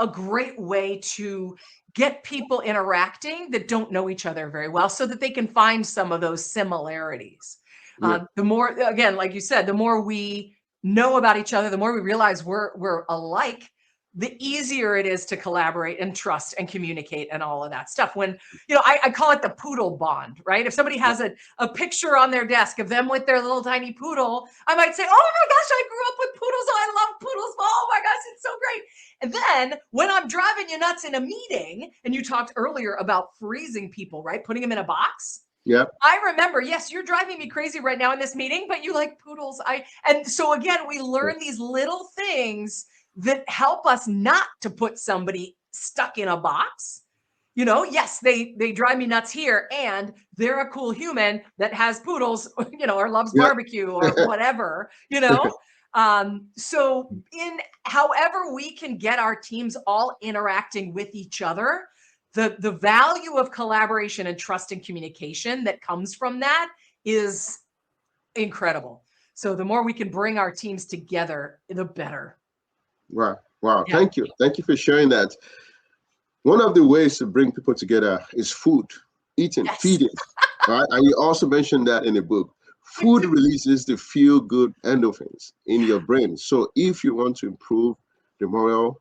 a great way to get people interacting that don't know each other very well, so that they can find some of those similarities. The more, again, like you said, the more we know about each other, the more we realize we're alike, the easier it is to collaborate and trust and communicate and all of that stuff. When, I call it the poodle bond, right? If somebody has a picture on their desk of them with their little tiny poodle, I might say, oh my gosh, I grew up with poodles. Oh, I love poodles. Oh my gosh, it's so great. And then when I'm driving you nuts in a meeting, and you talked earlier about freezing people, right? Putting them in a box. Yep. I remember, yes, you're driving me crazy right now in this meeting, but you like poodles. And so again, we learn these little things that help us not to put somebody stuck in a box. Yes, they drive me nuts here, and they're a cool human that has poodles, or loves barbecue or whatever, So in however we can get our teams all interacting with each other, the value of collaboration and trust and communication that comes from that is incredible. So the more we can bring our teams together, the better. Wow. Yeah. Thank you for sharing that. One of the ways to bring people together is food, eating, feeding, right? And you also mentioned that in the book. Food releases the feel-good endorphins in your brain. So if you want to improve the morale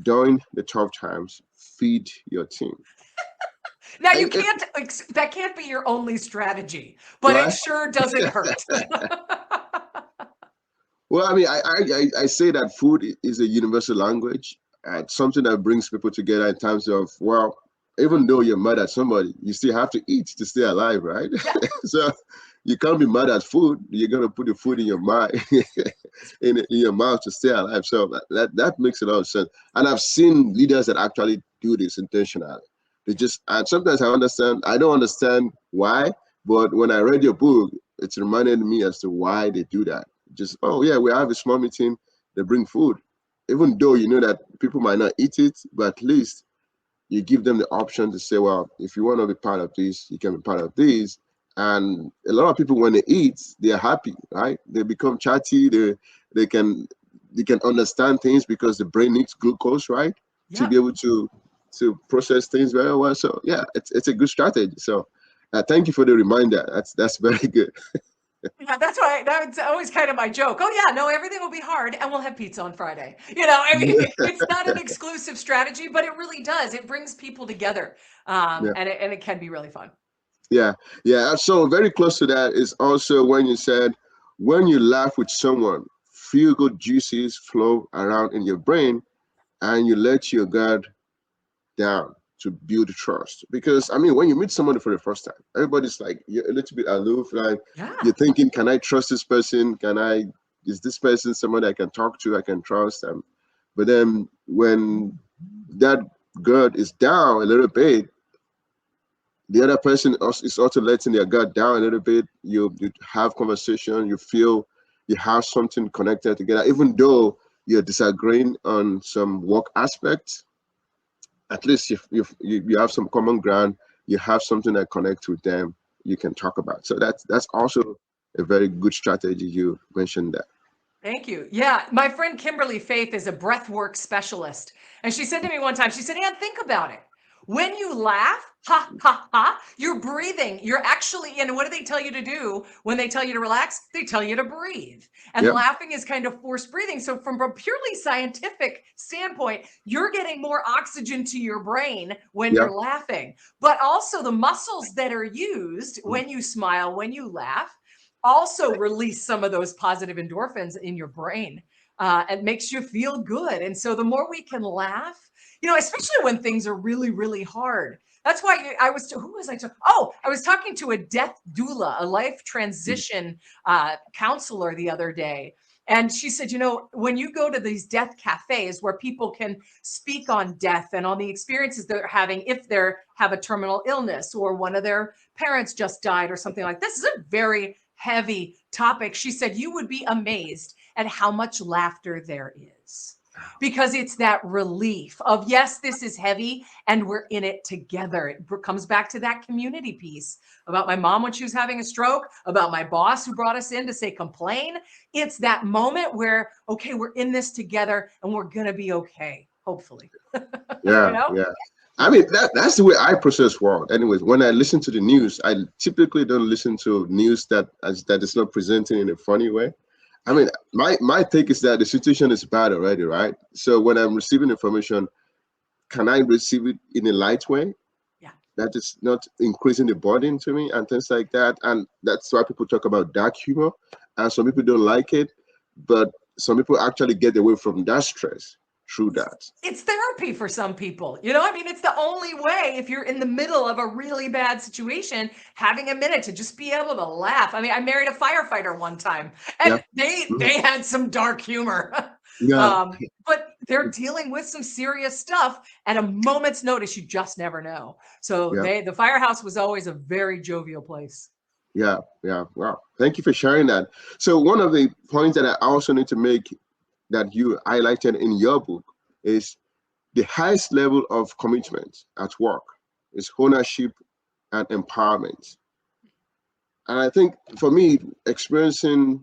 during the tough times, feed your team. Now that can't be your only strategy, but it sure doesn't hurt. Well, I mean, I say that food is a universal language. It's something that brings people together in terms of, well, even though you're mad at somebody, you still have to eat to stay alive, right? Yeah. So you can't be mad at food. You're gonna put the food in your mind, in your mouth to stay alive. So that makes a lot of sense. And I've seen leaders that actually do this intentionally. And sometimes I don't understand why, but when I read your book, it's reminded me as to why they do that. Just, oh yeah, we have a small meeting, they bring food. Even though you know that people might not eat it, but at least you give them the option to say, well, if you want to be part of this, you can be part of this. And a lot of people, when they eat, they're happy, right? They become chatty, they can understand things because the brain needs glucose, right? Yeah. To be able to process things very well. So yeah, it's a good strategy. So thank you for the reminder. That's very good. Yeah, that's always kind of my joke. Oh yeah, no, everything will be hard, and we'll have pizza on Friday. It's not an exclusive strategy, but it really does. It brings people together, and it can be really fun. Yeah. So very close to that is also when you said, when you laugh with someone, feel-good juices flow around in your brain, and you let your guard down to build trust. Because I mean, when you meet somebody for the first time, everybody's like, you're a little bit aloof, like you're thinking, can I trust this person? Is this person someone I can talk to, I can trust them? But then when that guard is down a little bit, the other person is also letting their guard down a little bit. You have conversation, you feel you have something connected together, even though you're disagreeing on some work aspects. At least you have some common ground, you have something that connects with them, you can talk about. So that's also a very good strategy. You mentioned that. Thank you. Yeah, my friend Kimberly Faith is a breathwork specialist. And she said to me one time, she said, Ann, think about it. When you laugh, ha, ha, ha, you're breathing. You're actually, and what do they tell you to do when they tell you to relax? They tell you to breathe. And laughing is kind of forced breathing. So from a purely scientific standpoint, you're getting more oxygen to your brain when you're laughing. But also the muscles that are used when you smile, when you laugh, also release some of those positive endorphins in your brain. It makes you feel good. And so the more we can laugh, especially when things are really, really hard. That's why I was talking to a death doula, a life transition counselor the other day. And she said, when you go to these death cafes where people can speak on death and on the experiences they're having, if they have a terminal illness or one of their parents just died or something like this, is a very heavy topic. She said, you would be amazed at how much laughter there is. Because it's that relief of, yes, this is heavy and we're in it together. It comes back to that community piece about my mom when she was having a stroke, about my boss who brought us in to say complain. It's that moment where, okay, we're in this together and we're going to be okay, hopefully. Yeah. I mean, that's the way I process world. Anyways, when I listen to the news, I typically don't listen to news that is not presented in a funny way. I mean, my take is that the situation is bad already, right? So when I'm receiving information, can I receive it in a light way? Yeah. That is not increasing the burden to me and things like that. And that's why people talk about dark humor. And some people don't like it, but some people actually get away from that stress through that. It's therapy for some people. I mean, it's the only way if you're in the middle of a really bad situation, having a minute to just be able to laugh. I mean, I married a firefighter one time Yeah. and they had some dark humor. Yeah. But they're dealing with some serious stuff at a moment's notice. You just never know. So Yeah. the firehouse was always a very jovial place. Yeah. Yeah. Wow. Thank you for sharing that. So one of the points that I also need to make that you highlighted in your book is the highest level of commitment at work is ownership and empowerment. And I think for me, experiencing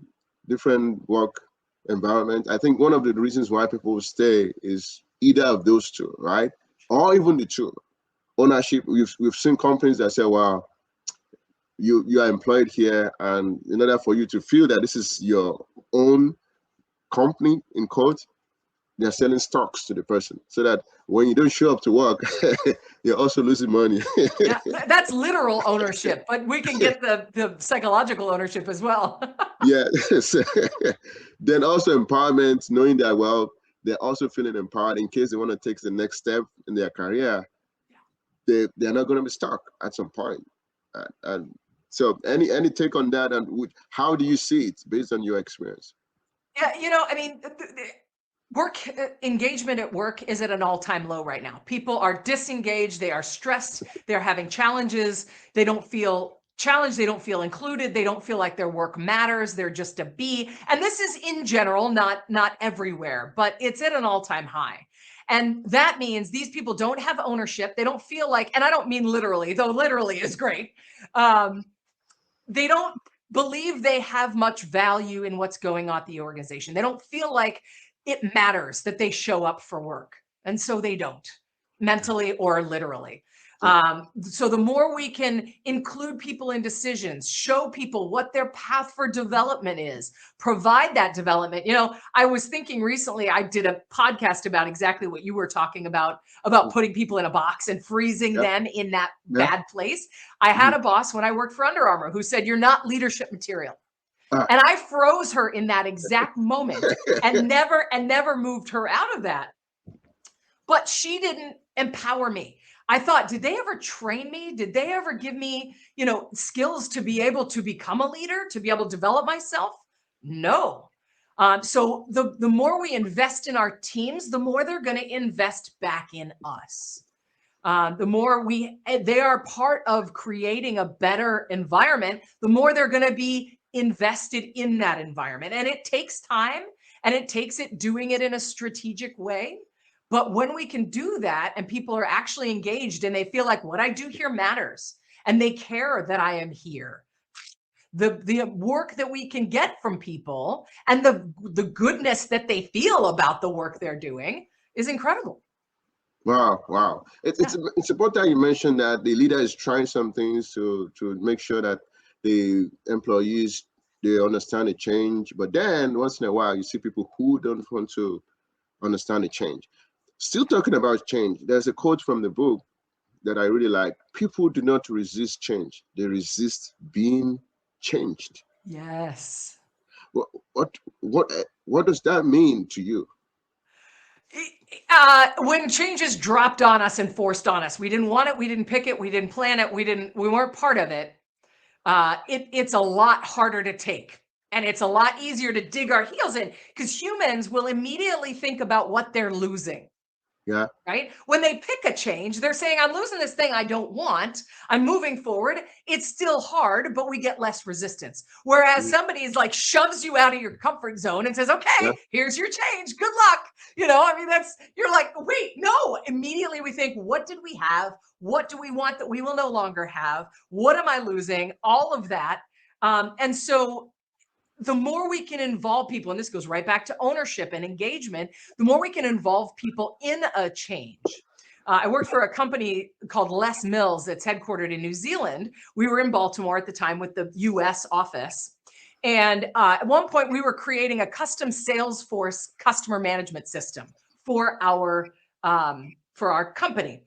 different work environment, I think one of the reasons why people stay is either of those two, right? Or even the two. Ownership, we've seen companies that say, well, you are employed here, and in order for you to feel that this is your own company, in quote, they're selling stocks to the person so that when you don't show up to work, you're also losing money. Yeah, that's literal ownership, but we can get the psychological ownership as well. Yeah. Then also empowerment, knowing that, well, they're also feeling empowered in case they want to take the next step in their career. They're not going to be stuck at some point. And so any take on that, and how do you see it based on your experience? Yeah, I mean, work engagement at work is at an all-time low right now. People are disengaged, they are stressed, they're having challenges, they don't feel challenged, they don't feel included, they don't feel like their work matters, they're just a bee. And this is in general, not everywhere, but it's at an all-time high. And that means these people don't have ownership. They don't feel like, and I don't mean literally, though literally is great. They don't believe they have much value in what's going on at the organization. They don't feel like it matters that they show up for work. And so they don't, mentally or literally. So the more we can include people in decisions, show people what their path for development is, provide that development. I was thinking recently, I did a podcast about exactly what you were talking about putting people in a box and freezing them in that bad place. I had a boss when I worked for Under Armour who said, "You're not leadership material." And I froze her in that exact moment and never moved her out of that. But she didn't empower me. I thought, did they ever train me? Did they ever give me, skills to be able to become a leader, to be able to develop myself? No. So the more we invest in our teams, the more they're going to invest back in us. The more they are part of creating a better environment, the more they're going to be invested in that environment. And it takes time, and it takes doing it in a strategic way. But when we can do that and people are actually engaged and they feel like what I do here matters and they care that I am here, the work that we can get from people and the goodness that they feel about the work they're doing is incredible. Wow. It's important you mentioned that the leader is trying some things to make sure that the employees, they understand the change. But then once in a while, you see people who don't want to understand the change. Still talking about change, there's a quote from the book that I really like. People do not resist change. They resist being changed. Yes. What does that mean to you? When change is dropped on us and forced on us, we didn't want it, we didn't pick it, we didn't plan it, we weren't part of it. It's a lot harder to take, and it's a lot easier to dig our heels in because humans will immediately think about what they're losing. Yeah. Right? When they pick a change, they're saying, I'm losing this thing I don't want. I'm moving forward. It's still hard, but we get less resistance. Whereas somebody is like shoves you out of your comfort zone and says, okay, here's your change. Good luck. You're like, wait, no. Immediately we think, what did we have? What do we want that we will no longer have? What am I losing? All of that. And so the more we can involve people, and this goes right back to ownership and engagement, the more we can involve people in a change. I worked for a company called Les Mills that's headquartered in New Zealand. We were in Baltimore at the time with the US office. And at one point, we were creating a custom Salesforce customer management system for our company.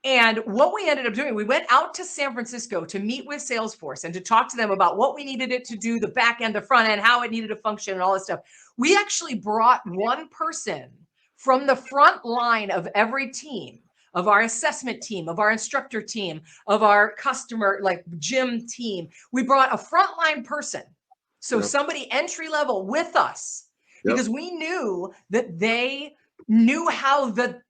And what we ended up doing, we went out to San Francisco to meet with Salesforce and to talk to them about what we needed it to do, the back end, the front end, how it needed to function, and all this stuff. We actually brought one person from the front line of every team, of our assessment team, of our instructor team, of our customer, like gym team. We brought a frontline person. So somebody entry level with us, because we knew that they knew how the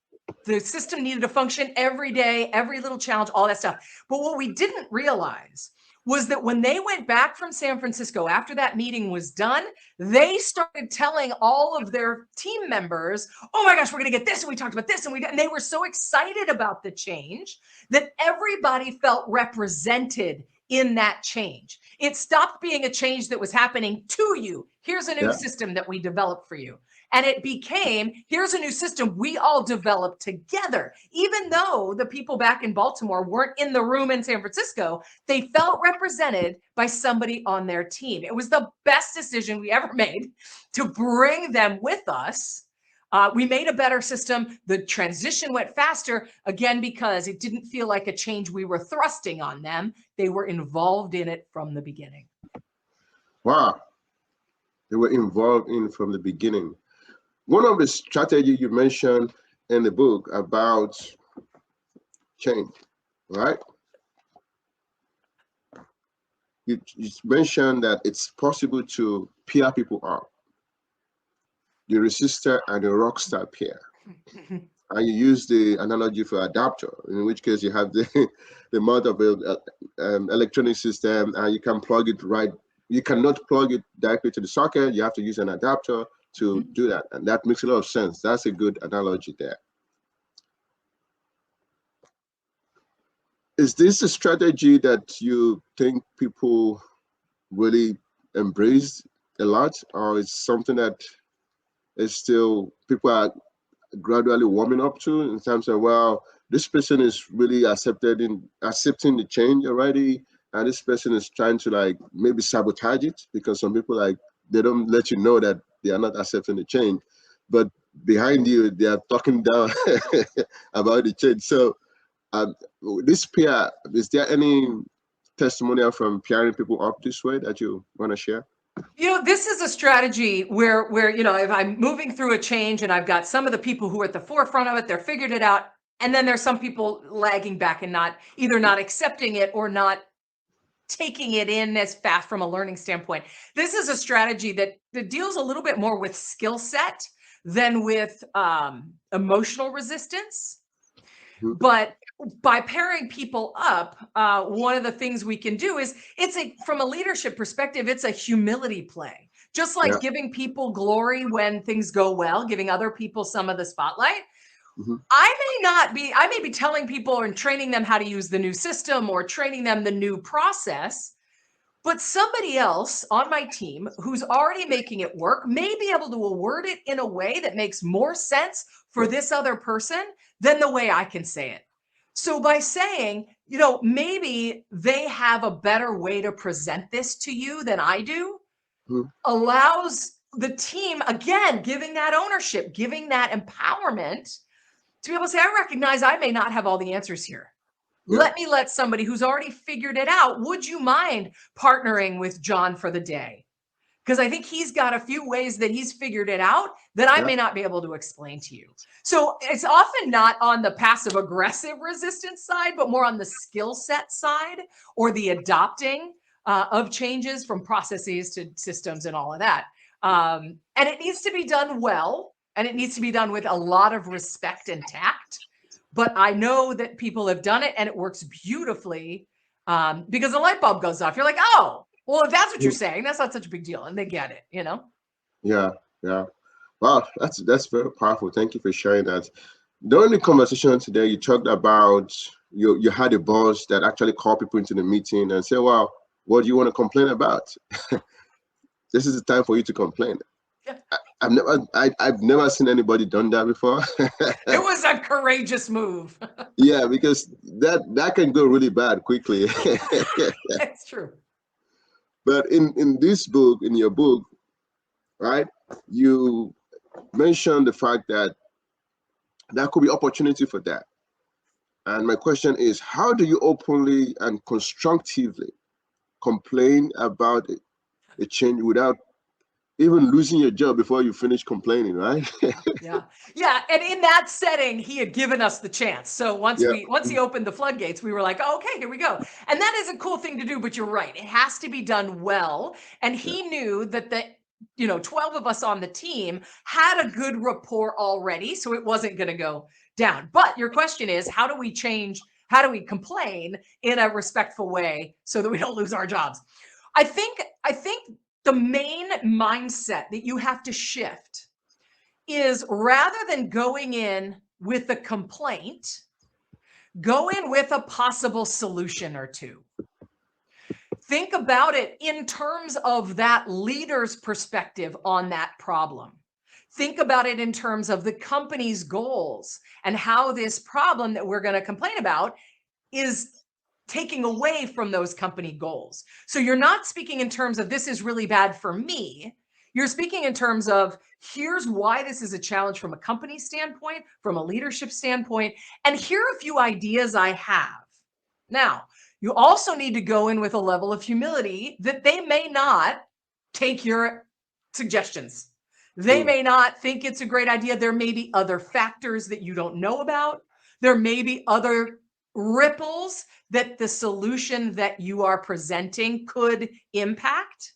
system needed to function every day, every little challenge, all that stuff. But what we didn't realize was that when they went back from San Francisco after that meeting was done, they started telling all of their team members, oh my gosh, we're going to get this. And we talked about this. And they were so excited about the change that everybody felt represented in that change. It stopped being a change that was happening to you. Here's a new system that we developed for you. And it became, here's a new system we all developed together. Even though the people back in Baltimore weren't in the room in San Francisco, they felt represented by somebody on their team. It was the best decision we ever made to bring them with us. We made a better system. The transition went faster, again, because it didn't feel like a change we were thrusting on them. They were involved in it from the beginning. Wow. They were involved in from the beginning. One of the strategies you mentioned in the book about change, right? You mentioned that it's possible to pair people up. The resistor and the rock star pair. And you use the analogy for adapter, in which case you have the amount of electronic system, and you can plug it right. You cannot plug it directly to the socket. You have to use an adapter to do that. And that makes a lot of sense. That's a good analogy there. Is this a strategy that you think people really embrace a lot, or is something that is still people are gradually warming up to in terms of, well, this person is really accepting the change already, and this person is trying to like maybe sabotage it, because some people like they don't let you know that they are not accepting the change, but behind you they are talking down about the change. So this peer, is there any testimonial from pairing people up this way that you want to share? You know, this is a strategy where, you know, if I'm moving through a change and I've got some of the people who are at the forefront of it, they're figured it out. And then there's some people lagging back and either not accepting it or not taking it in as fast from a learning standpoint. This is a strategy that deals a little bit more with skill set than with emotional resistance. But by pairing people up, one of the things we can do is from a leadership perspective, it's a humility play. Just like giving people glory when things go well, giving other people some of the spotlight. I may be telling people and training them how to use the new system or training them the new process, but somebody else on my team who's already making it work may be able to word it in a way that makes more sense for this other person than the way I can say it. So by saying, you know, maybe they have a better way to present this to you than I do, allows the team, again, giving that ownership, giving that empowerment to be able to say, I recognize I may not have all the answers here. Let me let somebody who's already figured it out. Would you mind partnering with John for the day? Because I think he's got a few ways that he's figured it out that I may not be able to explain to you. So it's often not on the passive aggressive resistance side, but more on the skill set side or the adopting of changes from processes to systems and all of that. And it needs to be done well. And it needs to be done with a lot of respect and tact. But I know that people have done it and it works beautifully because the light bulb goes off. You're like, oh, well, if that's what you're saying, that's not such a big deal. And they get it, you know? Yeah. Wow, that's very powerful. Thank you for sharing that. During the conversation today, you talked about you had a boss that actually called people into the meeting and said, well, what do you want to complain about? This is the time for you to complain. I've never seen anybody done that before. It was a courageous move. Yeah, because that can go really bad quickly. That's true. But in this book, in your book, right, you mentioned the fact that there could be opportunity for that. And my question is, how do you openly and constructively complain about a change without even losing your job before you finish complaining, right? Yeah. And in that setting, he had given us the chance. So once Yeah. he opened the floodgates, we were like, oh, okay, here we go. And that is a cool thing to do, but you're right. It has to be done well. And he knew that 12 of us on the team had a good rapport already, so it wasn't going to go down. But your question is, how do we change? How do we complain in a respectful way so that we don't lose our jobs? I think the main mindset that you have to shift is, rather than going in with a complaint, go in with a possible solution or two. Think about it in terms of that leader's perspective on that problem. Think about it in terms of the company's goals and how this problem that we're going to complain about is taking away from those company goals. So you're not speaking in terms of, this is really bad for me. You're speaking in terms of, here's why this is a challenge from a company standpoint, from a leadership standpoint, and here are a few ideas I have. Now, you also need to go in with a level of humility that they may not take your suggestions. They may not think it's a great idea. There may be other factors that you don't know about. There may be other ripples that the solution that you are presenting could impact.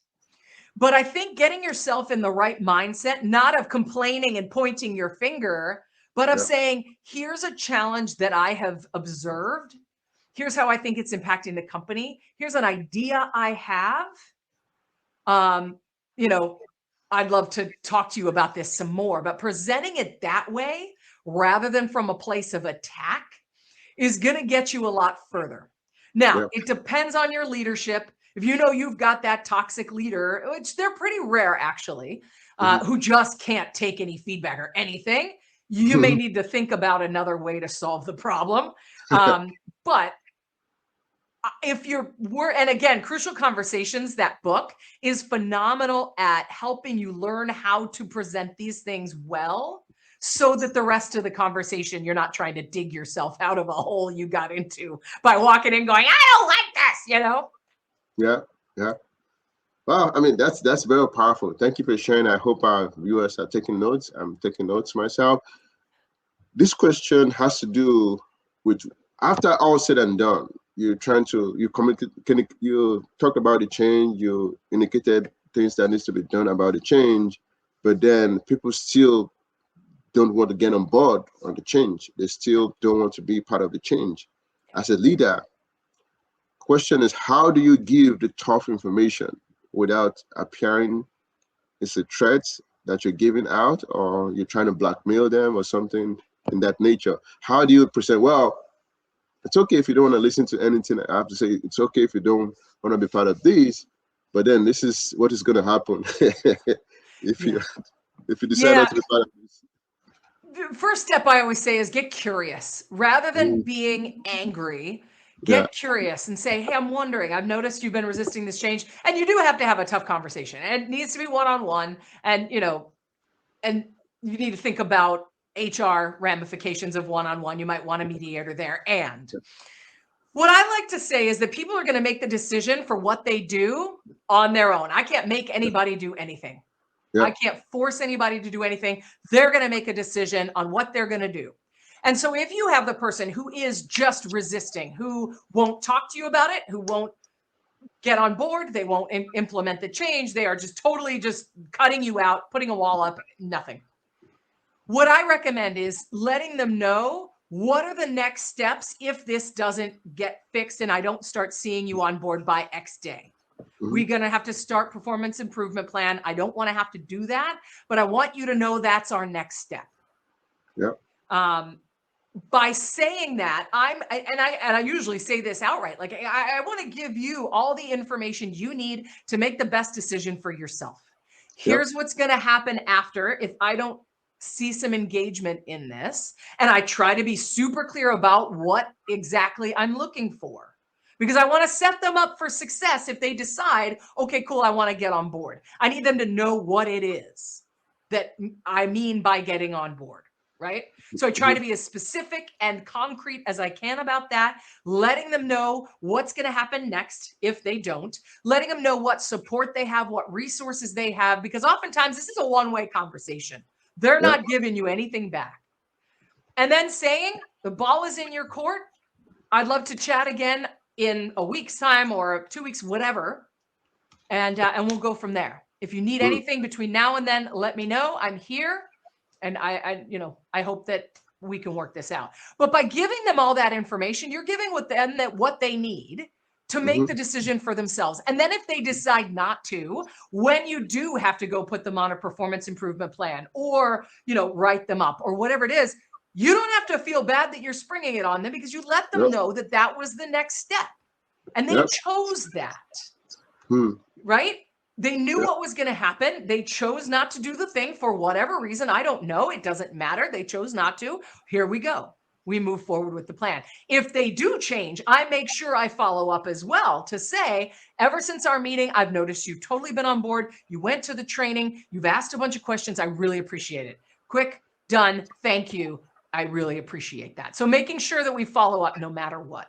But I think getting yourself in the right mindset, not of complaining and pointing your finger, but of saying, here's a challenge that I have observed. Here's how I think it's impacting the company. Here's an idea I have. I'd love to talk to you about this some more, but presenting it that way, rather than from a place of attack, is going to get you a lot further. Now, it depends on your leadership. If you know you've got that toxic leader, which they're pretty rare actually, who just can't take any feedback or anything, you may need to think about another way to solve the problem. But and again, Crucial Conversations, that book is phenomenal at helping you learn how to present these things well, so that the rest of the conversation, you're not trying to dig yourself out of a hole you got into by walking in going, I don't like this, Yeah. Well, I mean, that's very powerful. Thank you for sharing. I hope our viewers are taking notes. I'm taking notes myself. This question has to do with, after all said and done, you talk about the change, you indicated things that needs to be done about the change, but then people still don't want to get on board on the change. They still don't want to be part of the change. As a leader, question is, how do you give the tough information without appearing it's a threat that you're giving out, or you're trying to blackmail them or something in that nature? How do you present, well, it's okay if you don't want to listen to anything I have to say. It's okay if you don't want to be part of this, but then this is what is going to happen if you decide not to be part of this. The first step I always say is get curious. Rather than being angry, get curious and say, hey, I'm wondering, I've noticed you've been resisting this change. And you do have to have a tough conversation. And it needs to be one-on-one. And, and you need to think about HR ramifications of one-on-one. You might want a mediator there. And what I like to say is that people are going to make the decision for what they do on their own. I can't make anybody do anything. I can't force anybody to do anything. They're going to make a decision on what they're going to do. And so if you have the person who is just resisting, who won't talk to you about it, who won't get on board, they won't implement the change, they are just totally just cutting you out, putting a wall up, nothing. What I recommend is letting them know, what are the next steps if this doesn't get fixed and I don't start seeing you on board by X day? We're going to have to start performance improvement plan. I don't want to have to do that, but I want you to know that's our next step. By saying that, I usually say this outright, like I want to give you all the information you need to make the best decision for yourself. Here's what's going to happen after if I don't see some engagement in this. And I try to be super clear about what exactly I'm looking for. because I want to set them up for success if they decide, okay, cool, I want to get on board. I need them to know what it is that I mean by getting on board, right? So I try to be as specific and concrete as I can about that, letting them know what's going to happen next if they don't, letting them know what support they have, what resources they have, because oftentimes this is a one-way conversation. They're not giving you anything back. And then saying, the ball is in your court. I'd love to chat again in a week's time or 2 weeks, whatever. And we'll go from there. If you need anything between now and then, let me know. I'm here. And I hope that we can work this out. But by giving them all that information, you're giving with them that what they need to make the decision for themselves. And then if they decide not to, when you do have to go put them on a performance improvement plan or, write them up or whatever it is, you don't have to feel bad that you're springing it on them because you let them know that that was the next step. And they chose that, right? They knew what was going to happen. They chose not to do the thing for whatever reason. I don't know. It doesn't matter. They chose not to. Here we go. We move forward with the plan. If they do change, I make sure I follow up as well to say, ever since our meeting, I've noticed you've totally been on board. You went to the training. You've asked a bunch of questions. I really appreciate it. Quick, done. Thank you. I really appreciate that. So making sure that we follow up no matter what.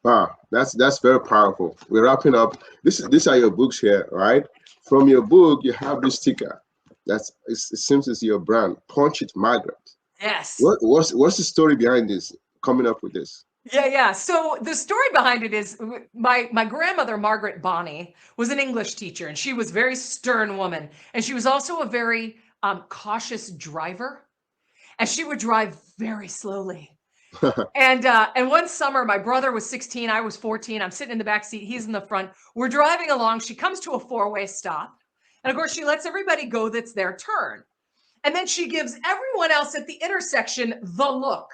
Wow, that's very powerful. We're wrapping up. These are your books here, right? From your book, you have this sticker. It seems it's your brand. Punch It, Margaret. Yes. What's the story behind this? Coming up with this? Yeah. So the story behind it is my grandmother, Margaret Bonney, was an English teacher, and she was a very stern woman, and she was also a very cautious driver. And she would drive very slowly. And one summer, my brother was 16, I was 14. I'm sitting in the back seat. He's in the front. We're driving along. She comes to a four-way stop. And of course, she lets everybody go that's their turn. And then she gives everyone else at the intersection the look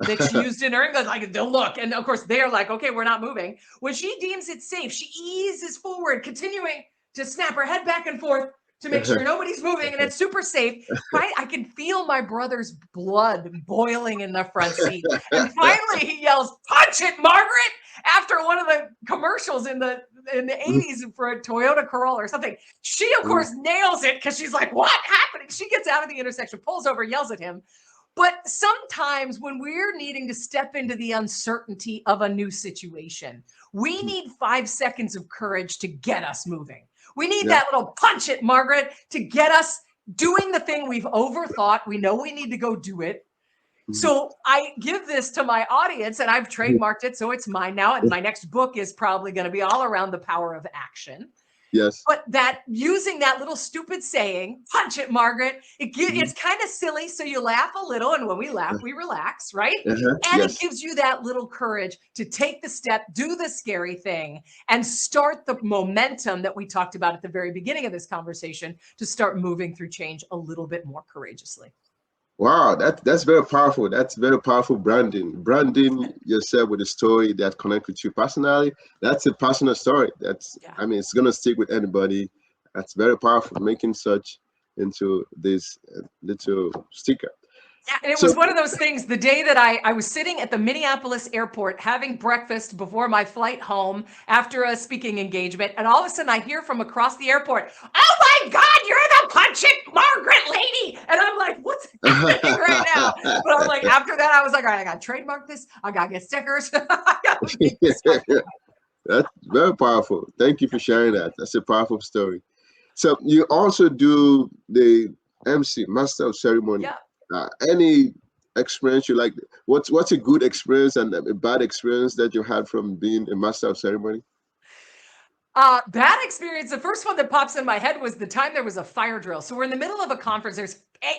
that she used in her English, like the look. And of course, they're like, okay, we're not moving. When she deems it safe, she eases forward, continuing to snap her head back and forth to make sure nobody's moving and it's super safe, right? I can feel my brother's blood boiling in the front seat. And finally he yells, "Punch it, Margaret!" after one of the commercials in the 80s for a Toyota Corolla or something. She, of course, nails it because she's like, what happened? She gets out of the intersection, pulls over, yells at him. But sometimes when we're needing to step into the uncertainty of a new situation, we need 5 seconds of courage to get us moving. We need that little punch it, Margaret, to get us doing the thing we've overthought. We know we need to go do it. So I give this to my audience and I've trademarked it. So it's mine now. And my next book is probably going to be all around the power of action. Yes. But that using that little stupid saying, punch it, Margaret, it's kind of silly. So you laugh a little. And when we laugh, we relax, right? And it gives you that little courage to take the step, do the scary thing, and start the momentum that we talked about at the very beginning of this conversation to start moving through change a little bit more courageously. Wow, that's very powerful. That's very powerful branding. Branding yourself with a story that connects with you personally. That's a personal story. I mean, it's gonna stick with anybody. That's very powerful. Making such into this little sticker. Yeah, and it was one of those things. The day that I was sitting at the Minneapolis airport having breakfast before my flight home after a speaking engagement, and all of a sudden I hear from across the airport, "Oh my God, you're the Punch It, Margaret lady!" And I'm like, "What's happening right now?" But I'm like, after that, I was like, "All right, I got to trademark this. I got to get stickers." That's very powerful. Thank you for sharing that. That's a powerful story. So you also do the MC, Master of Ceremony. Yeah. Any experience you like? What's a good experience and a bad experience that you had from being a Master of Ceremony? Bad experience. The first one that pops in my head was the time there was a fire drill. So we're in the middle of a conference. There's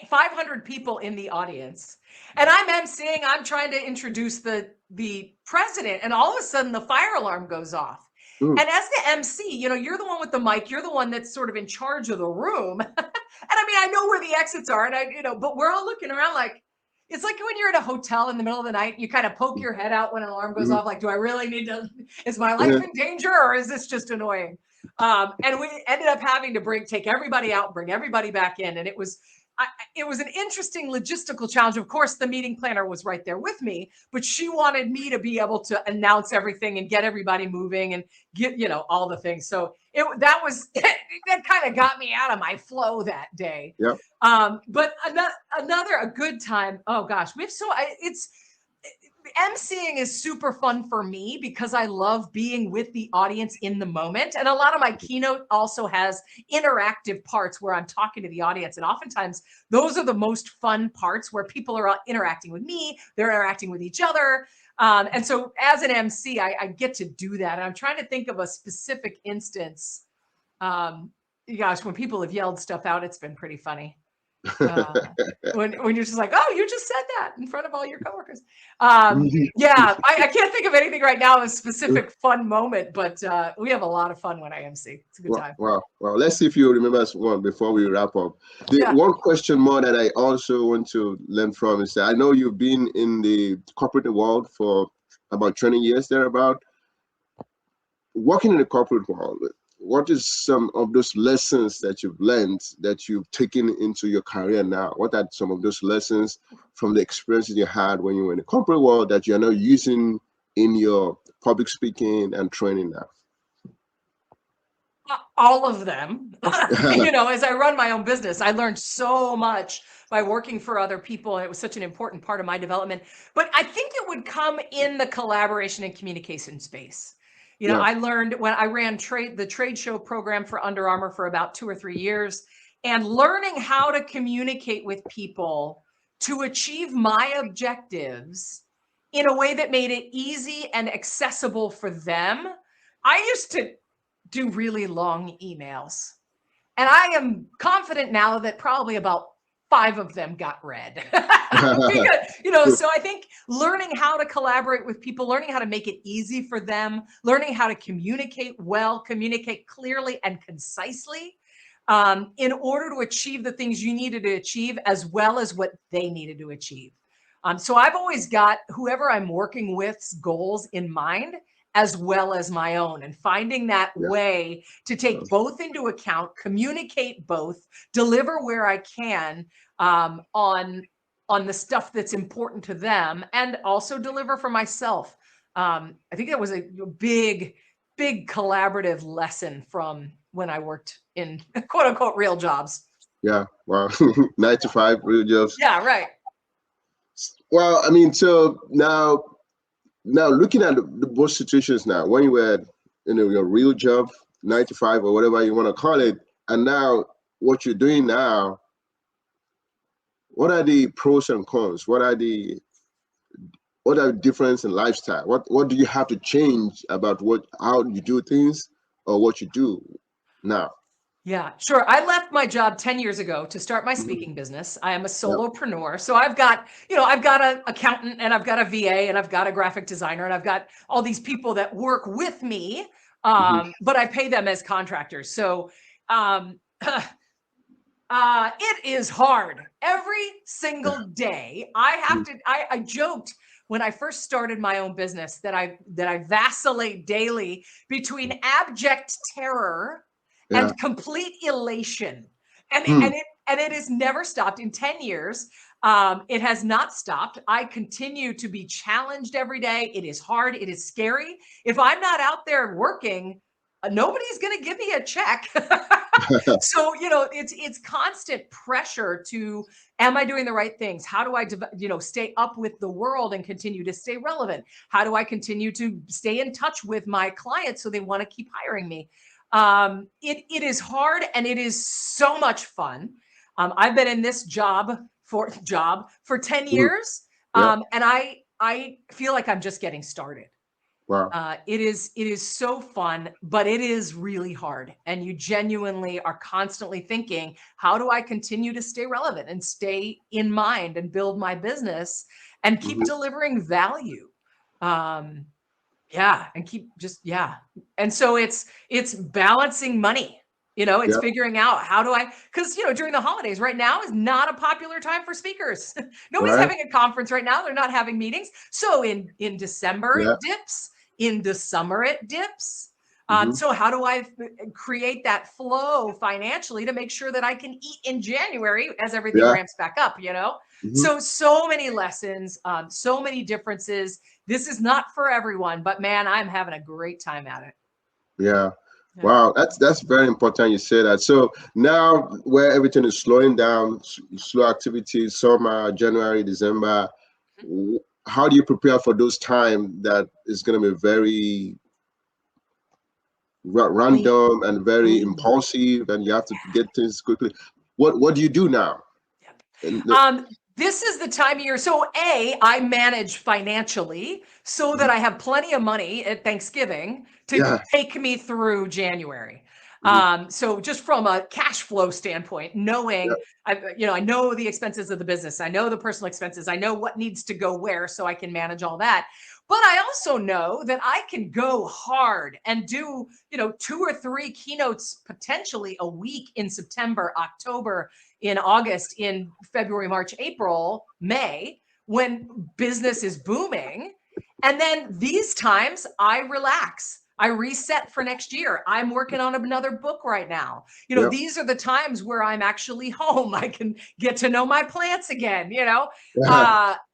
500 people in the audience, and I'm emceeing. I'm trying to introduce the president, and all of a sudden the fire alarm goes off. And as the MC, you're the one with the mic. You're the one that's sort of in charge of the room. And I mean, I know where the exits are, and but we're all looking around like, it's like when you're at a hotel in the middle of the night, you kind of poke your head out when an alarm goes off. Like, do I really need to, is my life in danger or is this just annoying? And we ended up having to take everybody out, bring everybody back in. And it was, it was an interesting logistical challenge. Of course, the meeting planner was right there with me, but she wanted me to be able to announce everything and get everybody moving and get, all the things. So that kind of got me out of my flow that day. Yeah. But a good time. Oh gosh, emceeing is super fun for me because I love being with the audience in the moment. And a lot of my keynote also has interactive parts where I'm talking to the audience. And oftentimes those are the most fun parts where people are interacting with me, they're interacting with each other. And so as an MC, I get to do that. And I'm trying to think of a specific instance. Gosh, when people have yelled stuff out, it's been pretty funny. When you're just like, oh, you just said that in front of all your coworkers. Yeah, I can't think of anything right now, a specific fun moment, but we have a lot of fun when I MC. It's a good time. Well, let's see if you remember one before we wrap up. One question more that I also want to learn from is that I know you've been in the corporate world for about 20 years, thereabout. Working in the corporate world, what is some of those lessons that you've learned that you've taken into your career now? What are some of those lessons from the experiences you had when you were in the corporate world that you're now using in your public speaking and training now? All of them. As I run my own business, I learned so much by working for other people. And it was such an important part of my development. But I think it would come in the collaboration and communication space. I learned when I ran the trade show program for Under Armour for about 2 or 3 years, and learning how to communicate with people to achieve my objectives in a way that made it easy and accessible for them. I used to do really long emails, and I am confident now that probably about 5 of them got read. Because, so I think learning how to collaborate with people, learning how to make it easy for them, learning how to communicate well, communicate clearly and concisely, in order to achieve the things you needed to achieve as well as what they needed to achieve. So I've always got whoever I'm working with's goals in mind, as well as my own, and finding that way to take both into account, communicate both, deliver where I can on the stuff that's important to them, and also deliver for myself. I think that was a big collaborative lesson from when I worked in quote unquote real jobs. Yeah, wow. 9 to 5 real jobs. Yeah, right. Well, I mean, so now looking at both situations now, when you were in your real job, 9 to 5 or whatever you want to call it, and now what you're doing now, what are the pros and cons? What are the difference in lifestyle? What do you have to change about how you do things or what you do now? Yeah, sure. I left my job 10 years ago to start my speaking business. I am a solopreneur. So I've got an accountant, and I've got a VA, and I've got a graphic designer, and I've got all these people that work with me, but I pay them as contractors. So it is hard every single day. I joked when I first started my own business that I vacillate daily between abject terror and complete elation. And it has never stopped in 10 years. It has not stopped. I continue to be challenged every day. It is hard. It is scary. If I'm not out there working, nobody's going to give me a check. So, it's constant pressure to, am I doing the right things? How do I, stay up with the world and continue to stay relevant? How do I continue to stay in touch with my clients so they want to keep hiring me? It is hard, and it is so much fun. I've been in this job for 10 years. And I feel like I'm just getting started. Wow. It is so fun, but it is really hard. And you genuinely are constantly thinking, how do I continue to stay relevant and stay in mind and build my business and keep delivering value? And so it's balancing money. It's figuring out how do because during the holidays right now is not a popular time for speakers. Nobody's having a conference right now. They're not having meetings. So in December it dips. In the summer it dips. So how do I create that flow financially to make sure that I can eat in January as everything ramps back up, you know? So many lessons, so many differences. This is not for everyone, but man, I'm having a great time at it. Yeah. Wow, that's very important you say that. So now where everything is slowing down, slow activities, summer, January, December, how do you prepare for those times that is going to be very random and very impulsive, and you have to get things quickly? What do you do now? This is the time of year. So I manage financially so that I have plenty of money at Thanksgiving to take me through January. So just from a cash flow standpoint, knowing, I know the expenses of the business, I know the personal expenses, I know what needs to go where, so I can manage all that. But I also know that I can go hard and do, 2 or 3 keynotes potentially a week in September, October, in August, in February, March, April, May, when business is booming. And then these times I relax. I reset for next year. I'm working on another book right now. These are the times where I'm actually home. I can get to know my plants again,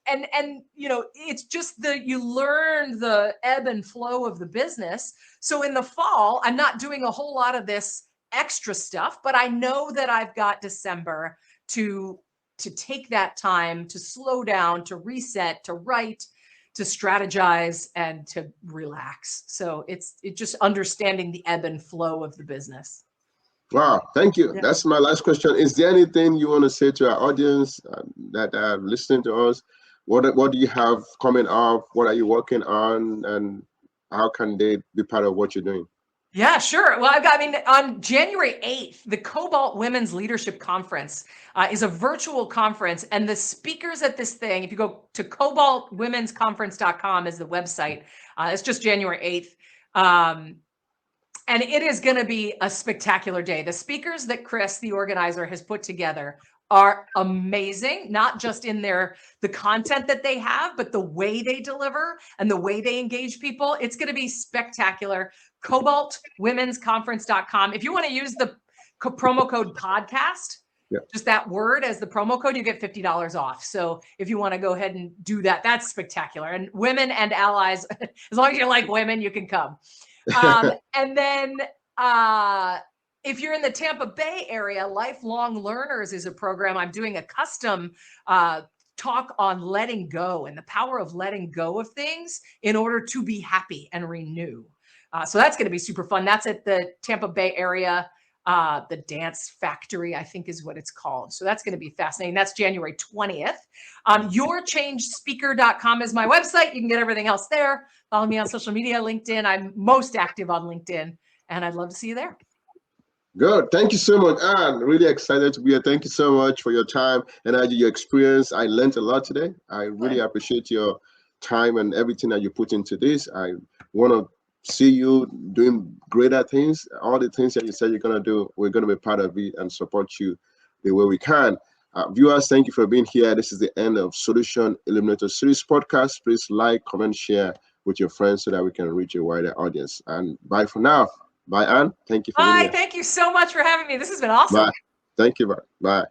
and it's just you learn the ebb and flow of the business. So in the fall, I'm not doing a whole lot of this extra stuff, but I know that I've got December to take that time to slow down, to reset, to write, to strategize, and to relax. So it's just understanding the ebb and flow of the business. Wow, thank you. That's my last question. Is there anything you want to say to our audience that are listening to us? What do you have coming up? What are you working on, and how can they be part of what you're doing? Yeah, sure. Well, on January 8th, the Cobalt Women's Leadership Conference is a virtual conference. And the speakers at this thing, if you go to cobaltwomensconference.com is the website. It's just January 8th. And it is going to be a spectacular day. The speakers that Chris, the organizer, has put together are amazing, not just in the content that they have, but the way they deliver and the way they engage people. It's going to be spectacular. cobaltwomensconference.com. If you want to use the promo code podcast, just that word as the promo code, you get $50 off. So if you want to go ahead and do that, that's spectacular. And women and allies, as long as you like women, you can come. And then if you're in the Tampa Bay area, Lifelong Learners is a program. I'm doing a custom talk on letting go and the power of letting go of things in order to be happy and renew. So that's going to be super fun. That's at the Tampa Bay area. The Dance Factory, I think is what it's called. So that's going to be fascinating. That's January 20th. Yourchangespeaker.com is my website. You can get everything else there. Follow me on social media, LinkedIn. I'm most active on LinkedIn, and I'd love to see you there. Good. Thank you so much, Anne. Really excited to be here. Thank you so much for your time and your experience. I learned a lot today. I really appreciate your time and everything that you put into this. I want to see you doing greater things. All the things that you said you're going to do, we're going to be part of it and support you the way we can. Viewers, thank you for being here. This is the end of Solution Illuminators Series podcast. Please like, comment, share with your friends so that we can reach a wider audience. And bye for now. Bye, Anne. Thank you for being here. Thank you so much for having me. This has been awesome. Bye. Thank you. Bye.